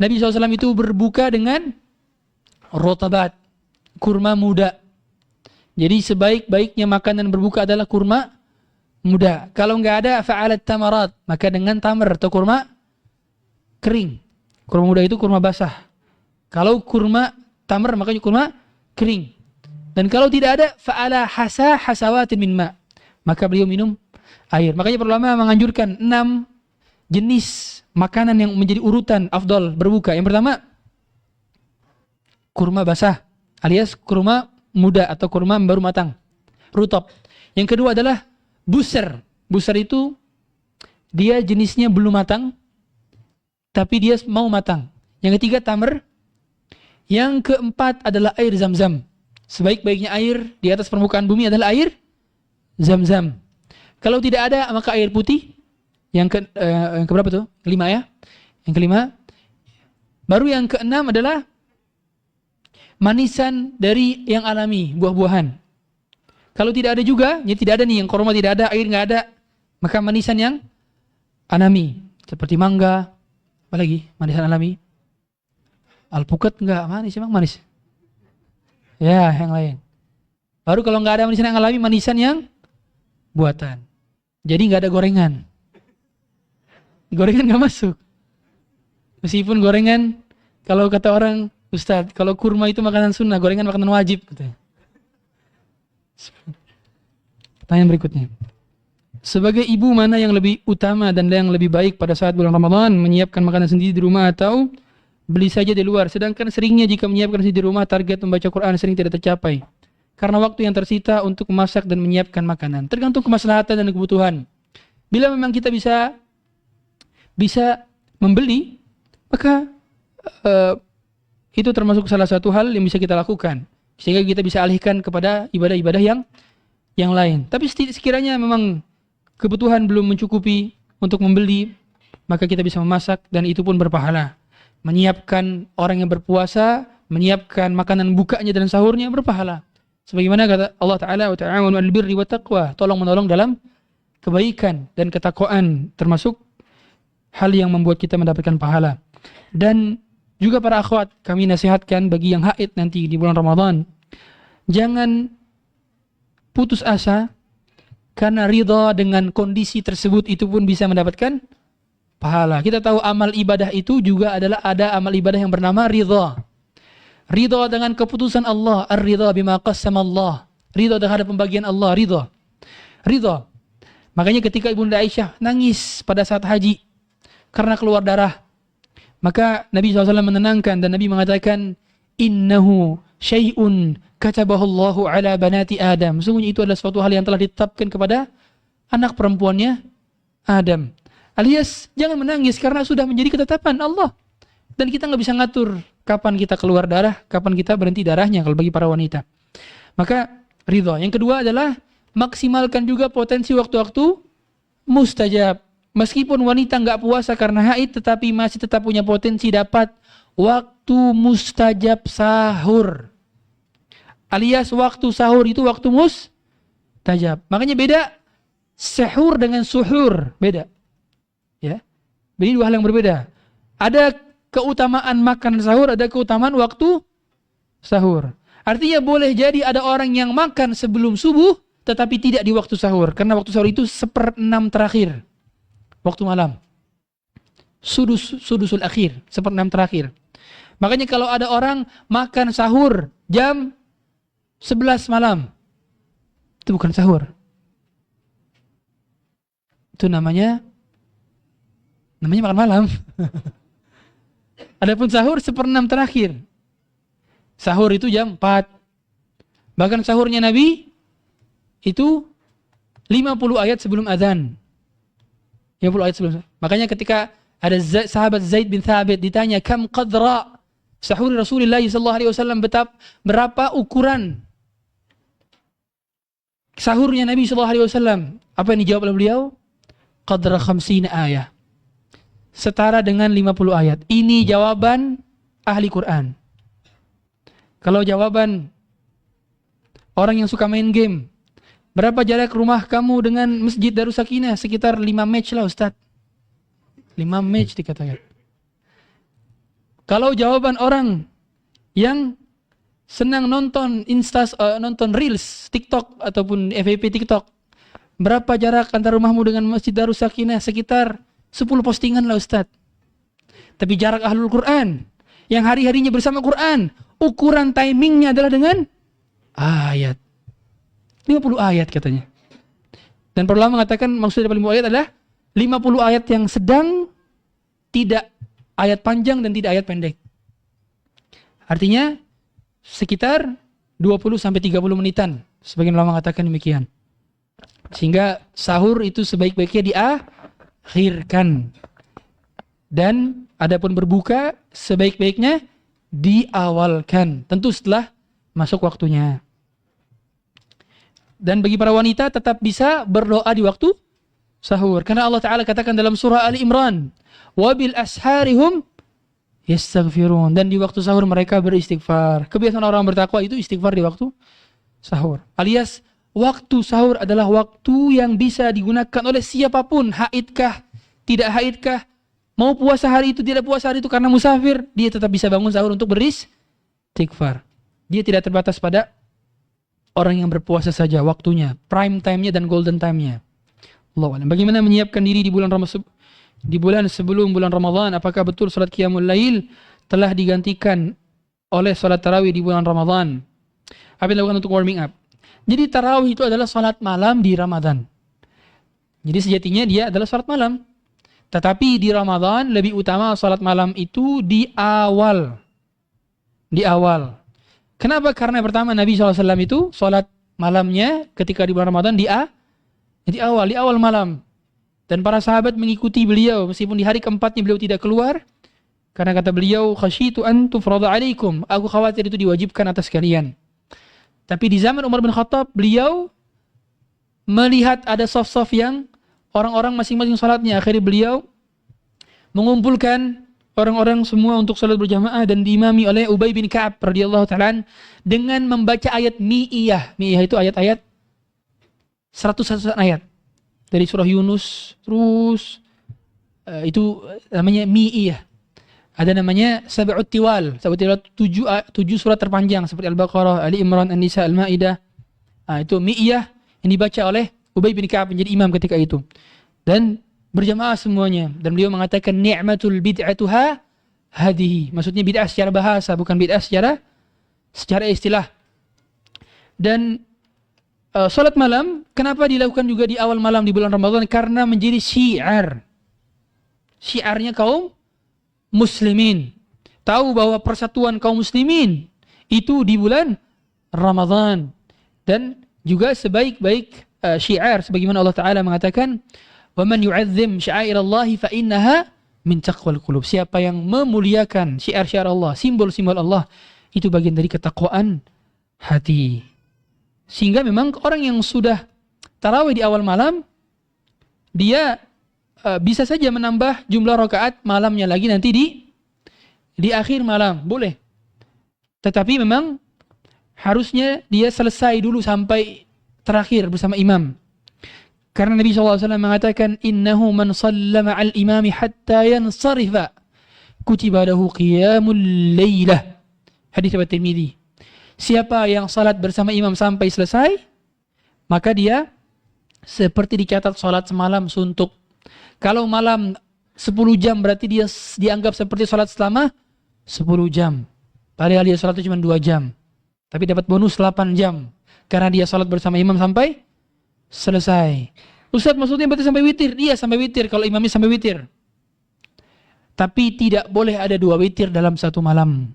Nabi SAW itu berbuka dengan rotabat, kurma muda. Jadi sebaik-baiknya makanan berbuka adalah kurma muda. Kalau nggak ada fa'alat tamarat, maka dengan tamar atau kurma kering. Kurma muda itu kurma basah. Kalau kurma tamar, makanya kurma kering. Dan kalau tidak ada fa'ala hasawatin min ma', maka beliau minum air. Makanya para ulama menganjurkan 6 jenis makanan yang menjadi urutan afdal berbuka. Yang pertama, kurma basah alias kurma muda atau kurma baru matang, rutab. Yang kedua adalah busar. Busar itu dia jenisnya belum matang tapi dia mau matang. Yang ketiga tamar. Yang keempat adalah air zam-zam. Sebaik-baiknya air di atas permukaan bumi adalah air zam-zam. Kalau tidak ada maka air putih. Yang keberapa tuh? 5 ya. Yang kelima. Baru yang keenam adalah manisan dari yang alami, buah-buahan. Kalau tidak ada juga, ya tidak ada nih, yang korma tidak ada, air nggak ada, maka manisan yang alami, seperti mangga, apalagi manisan alami, alpukat nggak manis, emang manis. Ya, yang lain. Baru kalau nggak ada manisan yang alami, manisan yang buatan. Jadi nggak ada gorengan. Gorengan nggak masuk. Meskipun gorengan, kalau kata orang, Ustadz, kalau kurma itu makanan sunnah, gorengan makanan wajib. Pertanyaan berikutnya. Sebagai ibu, mana yang lebih utama dan yang lebih baik pada saat bulan Ramadan? Menyiapkan makanan sendiri di rumah atau beli saja di luar? Sedangkan seringnya jika menyiapkan sendiri di rumah, target membaca Quran sering tidak tercapai. Karena waktu yang tersita untuk memasak dan menyiapkan makanan. Tergantung kemaslahatan dan kebutuhan. Bila memang kita bisa membeli, maka itu termasuk salah satu hal yang bisa kita lakukan, sehingga kita bisa alihkan kepada ibadah-ibadah yang lain. Tapi sekiranya memang kebutuhan belum mencukupi untuk membeli, maka kita bisa memasak dan itu pun berpahala. Menyiapkan orang yang berpuasa, menyiapkan makanan bukanya dan sahurnya berpahala. Sebagaimana kata Allah Ta'ala, wa ta'awanu 'alal birri wat taqwa, tolong menolong dalam kebaikan dan ketakwaan, termasuk hal yang membuat kita mendapatkan pahala. Dan juga para akhwat, kami nasihatkan bagi yang haid nanti di bulan Ramadan, jangan putus asa, karena ridha dengan kondisi tersebut itu pun bisa mendapatkan pahala. Kita tahu amal ibadah itu juga ada amal ibadah yang bernama ridha. Ridha dengan keputusan Allah, ar-ridha bima qassama Allah. Ridha terhadap pembagian Allah, ridha. Ridha. Makanya ketika Ibunda Aisyah nangis pada saat haji karena keluar darah, Maka Nabi SAW menenangkan dan Nabi mengatakan, innahu syai'un katabahu Allahu ala banati Adam. Sesungguhnya itu adalah suatu hal yang telah ditetapkan kepada anak perempuannya Adam. Alias jangan menangis karena sudah menjadi ketetapan Allah. Dan kita nggak bisa ngatur kapan kita keluar darah, kapan kita berhenti darahnya kalau bagi para wanita. Maka ridha. Yang kedua adalah maksimalkan juga potensi waktu-waktu mustajab. Meskipun wanita nggak puasa karena haid, tetapi masih tetap punya potensi dapat waktu mustajab sahur. Alias waktu sahur itu waktu mustajab. Makanya beda sahur dengan suhur, beda. Ya. Jadi dua hal yang berbeda. Ada keutamaan makan sahur, ada keutamaan waktu sahur. Artinya boleh jadi ada orang yang makan sebelum subuh, tetapi tidak di waktu sahur. Karena waktu sahur itu 1/6 terakhir. Waktu malam. Sudusul akhir, 1/6 terakhir. Makanya kalau ada orang makan sahur jam 11 malam, itu bukan sahur. Itu namanya makan malam. Adapun sahur 1/6 terakhir. Sahur itu jam 4. Bahkan sahurnya Nabi itu 50 ayat sebelum azan. 50 ayat sebelum. Makanya ketika ada sahabat Zaid bin Thabit ditanya, "Kam qadra sahur Rasulullah sallallahu alaihi wasallam, berapa ukuran sahurnya Nabi sallallahu alaihi wasallam?" Apa yang dijawab oleh beliau? Qadra 50 ayat. Setara dengan 50 ayat. Ini jawaban ahli Quran. Kalau jawaban orang yang suka main game, berapa jarak rumah kamu dengan Masjid Darus Sakinah? Sekitar 5 match lah Ustaz. 5 match dikatakan. Kalau jawaban orang yang senang nonton nonton Reels, TikTok ataupun FYP TikTok, berapa jarak antara rumahmu dengan Masjid Darus Sakinah? Sekitar 10 postingan lah Ustaz. Tapi jarak ahlul Quran yang hari-harinya bersama Quran, ukuran timingnya adalah dengan ayat. 50 ayat katanya. Dan para ulama mengatakan maksud dari 50 ayat adalah 50 ayat yang sedang, tidak ayat panjang dan tidak ayat pendek. Artinya sekitar 20 sampai 30 menitan. Sebagian ulama mengatakan demikian. Sehingga sahur itu sebaik-baiknya diakhirkan. Dan adapun berbuka sebaik-baiknya diawalkan. Tentu setelah masuk waktunya. Dan bagi para wanita tetap bisa berdoa di waktu sahur. Karena Allah Ta'ala katakan dalam surah Ali Imran, "Wabil asharihum yastaghfirun." Dan di waktu sahur mereka beristighfar. Kebiasaan orang bertakwa itu istighfar di waktu sahur. Alias waktu sahur adalah waktu yang bisa digunakan oleh siapapun. Haidkah, tidak haidkah, mau puasa hari itu, tidak puasa hari itu karena musafir, dia tetap bisa bangun sahur untuk beristighfar. Dia tidak terbatas pada orang yang berpuasa saja waktunya, prime time-nya dan golden time-nya. Allahu a'lam. Bagaimana menyiapkan diri di bulan sebelum bulan Ramadan? Apakah betul salat qiyamul lail telah digantikan oleh salat tarawih di bulan Ramadan? Apa yang dilakukan untuk warming up? Jadi tarawih itu adalah salat malam di Ramadan. Jadi sejatinya dia adalah salat malam. Tetapi di Ramadan lebih utama salat malam itu di awal. Di awal. Kenapa? Karena pertama Nabi SAW itu salat malamnya ketika di bulan Ramadan di awal malam. Dan para sahabat mengikuti beliau meskipun di hari keempatnya beliau tidak keluar. Karena kata beliau, "Khasyitu an tufrada alaikum." Aku khawatir itu diwajibkan atas kalian. Tapi di zaman Umar bin Khattab, beliau melihat ada soft-soft yang orang-orang masing-masing salatnya. Akhirnya beliau mengumpulkan orang-orang semua untuk salat berjamaah dan diimami oleh Ubay bin Ka'ab radhiyallahu ta'ala dengan membaca ayat mi'iyah. Mi'iyah itu ayat-ayat 100 ayat. Dari surah Yunus terus itu namanya mi'iyah. Ada namanya Sab'ut Tiwal. Sab'ut Tiwal 7 surat terpanjang seperti Al-Baqarah, Ali Imran, An-Nisa, Al-Maidah. Itu mi'iyah yang dibaca oleh Ubay bin Ka'ab menjadi imam ketika itu. Dan berjamaah semuanya. Dan beliau mengatakan ni'matul bid'atuha hadihi. Maksudnya bid'ah secara bahasa, bukan bid'ah secara istilah. Dan salat malam kenapa dilakukan juga di awal malam di bulan Ramadan? Karena menjadi syiarnya kaum muslimin. Tahu bahwa persatuan kaum muslimin itu di bulan Ramadan. Dan juga sebaik-baik syiar sebagaimana Allah Ta'ala mengatakan, وَمَنْ يُعَذِّمْ شَعَائِرَ اللَّهِ فَإِنَّهَا مِنْ تَقْوَى الْقُلُوبِ. Siapa yang memuliakan syiar-syiar Allah, simbol-simbol Allah, itu bagian dari ketakwaan hati. Sehingga memang orang yang sudah tarawih di awal malam, dia bisa saja menambah jumlah rakaat malamnya lagi nanti di akhir malam, boleh. Tetapi memang harusnya dia selesai dulu sampai terakhir bersama imam. Karena Nabi SAW mengatakan, innahu man sallama al imami hatta yansarifa kutiba lahu qiyamul laylah. Hadis riwayat Tirmidzi. Siapa yang salat bersama imam sampai selesai, maka dia seperti dicatat salat semalam suntuk. Kalau malam 10 jam berarti dia dianggap seperti salat selama 10 jam. Padahal dia salat itu cuma 2 jam. Tapi dapat bonus 8 jam. Karena dia salat bersama imam sampai selesai. Ustaz, maksudnya berarti sampai witir? Iya, sampai witir kalau imamnya sampai witir. Tapi tidak boleh ada 2 witir dalam satu malam.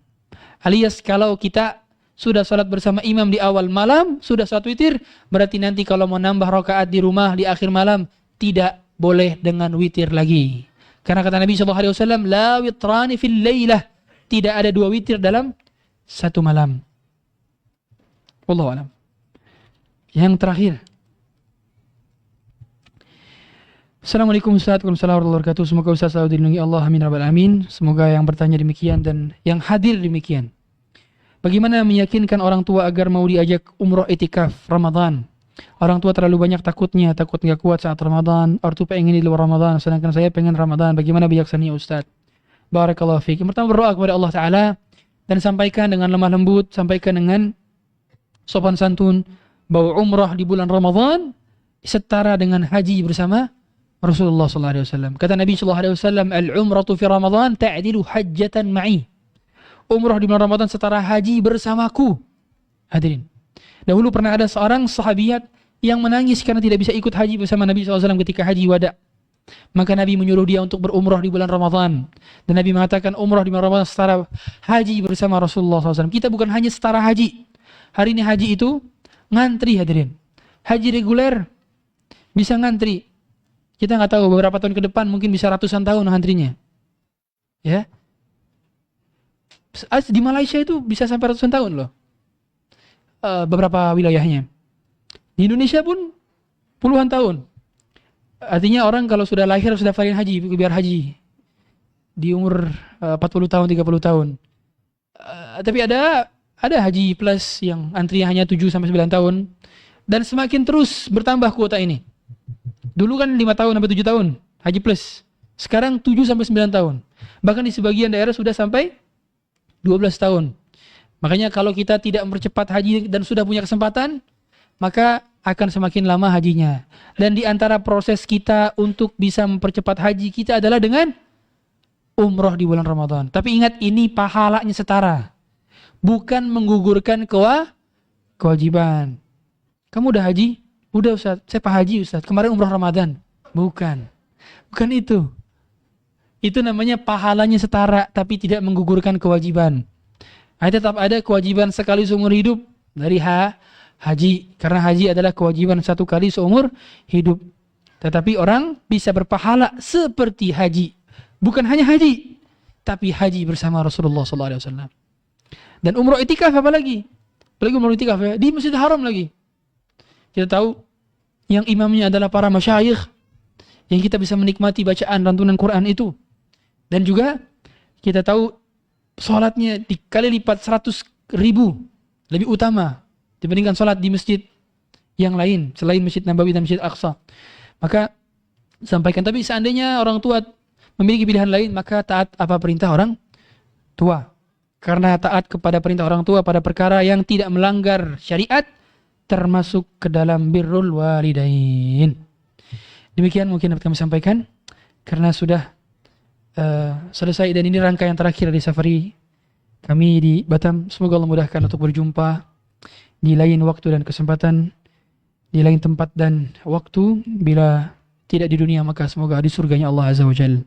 Alias kalau kita sudah salat bersama imam di awal malam, sudah 1 witir, berarti nanti kalau mau nambah rakaat di rumah di akhir malam, tidak boleh dengan witir lagi. Karena kata Nabi SAW, la witrani fil laylah. Tidak ada 2 witir dalam satu malam. Wallahu a'lam. Yang terakhir. Assalamualaikum Ustaz, Waalaikumsalam warahmatullahi wabarakatuh. Semoga Ustaz selalu dilindungi Allah, amin rabbal alamin. Semoga yang bertanya demikian dan yang hadir demikian. Bagaimana meyakinkan orang tua agar mau diajak umroh itikaf Ramadan? Orang tua terlalu banyak takutnya, takut nggak kuat saat Ramadan. Ortu pengen di luar Ramadan, sedangkan saya pengen Ramadan. Bagaimana bijaksana Ustaz? Barakallahu fiik. Pertama berdoa kepada Allah Ta'ala dan sampaikan dengan lemah lembut, sampaikan dengan sopan santun bahwa umrah di bulan Ramadan setara dengan haji bersama Rasulullah SAW. Kata Nabi SAW, al-umratu fi Ramadan ta'dilu hajjatan ma'i. Umrah di bulan Ramadan setara haji bersamaku. Hadirin. Dahulu pernah ada seorang sahabiat yang menangis karena tidak bisa ikut haji bersama Nabi SAW ketika haji wada. Maka Nabi menyuruh dia untuk berumrah di bulan Ramadan. Dan Nabi mengatakan umrah di bulan Ramadan setara haji bersama Rasulullah SAW. Kita bukan hanya setara haji. Hari ini haji itu ngantri hadirin. Haji reguler bisa ngantri. Kita nggak tahu beberapa tahun ke depan mungkin bisa ratusan tahun ngantrinya. Ya. Di Malaysia itu bisa sampai ratusan tahun loh. Beberapa wilayahnya. Di Indonesia pun puluhan tahun. Artinya orang kalau sudah lahir sudah daftarin haji, biar haji. Di umur 40 tahun, 30 tahun. Tapi ada haji plus yang antrinya hanya 7 sampai 9 tahun. Dan semakin terus bertambah kuota ini. Dulu kan 5 tahun sampai 7 tahun haji plus. Sekarang 7 sampai 9 tahun. Bahkan di sebagian daerah sudah sampai 12 tahun. Makanya kalau kita tidak mempercepat haji dan sudah punya kesempatan, maka akan semakin lama hajinya. Dan di antara proses kita untuk bisa mempercepat haji kita adalah dengan umroh di bulan Ramadan. Tapi ingat, ini pahalanya setara. Bukan menggugurkan kewajiban. Kamu udah haji? Udah Ustaz, saya Pak Haji Ustaz, kemarin umrah Ramadan. Bukan itu. Itu namanya pahalanya setara, tapi tidak menggugurkan kewajiban. Tetap ada kewajiban sekali seumur hidup dari haji. Karena haji adalah kewajiban 1 kali seumur hidup. Tetapi orang bisa berpahala seperti haji. Bukan hanya haji, tapi haji bersama Rasulullah SAW. Dan umroh itikaf apalagi umroh itikaf ya, di Masjidil Haram lagi. Kita tahu yang imamnya adalah para masyayikh, yang kita bisa menikmati bacaan lantunan Quran itu. Dan juga kita tahu sholatnya dikali lipat 100.000 lebih utama dibandingkan sholat di masjid yang lain selain Masjid Nabawi dan Masjid Aqsa. Maka sampaikan, tapi seandainya orang tua memiliki pilihan lain, maka taat apa perintah orang tua. Karena taat kepada perintah orang tua pada perkara yang tidak melanggar syariat termasuk ke dalam birrul walidain. Demikian mungkin dapat kami sampaikan karena sudah selesai, dan ini rangkaian terakhir dari safari kami di Batam. Semoga Allah mudahkan untuk berjumpa di lain waktu dan kesempatan, di lain tempat dan waktu. Bila tidak di dunia, maka semoga di surganya Allah Azza wa Jalla.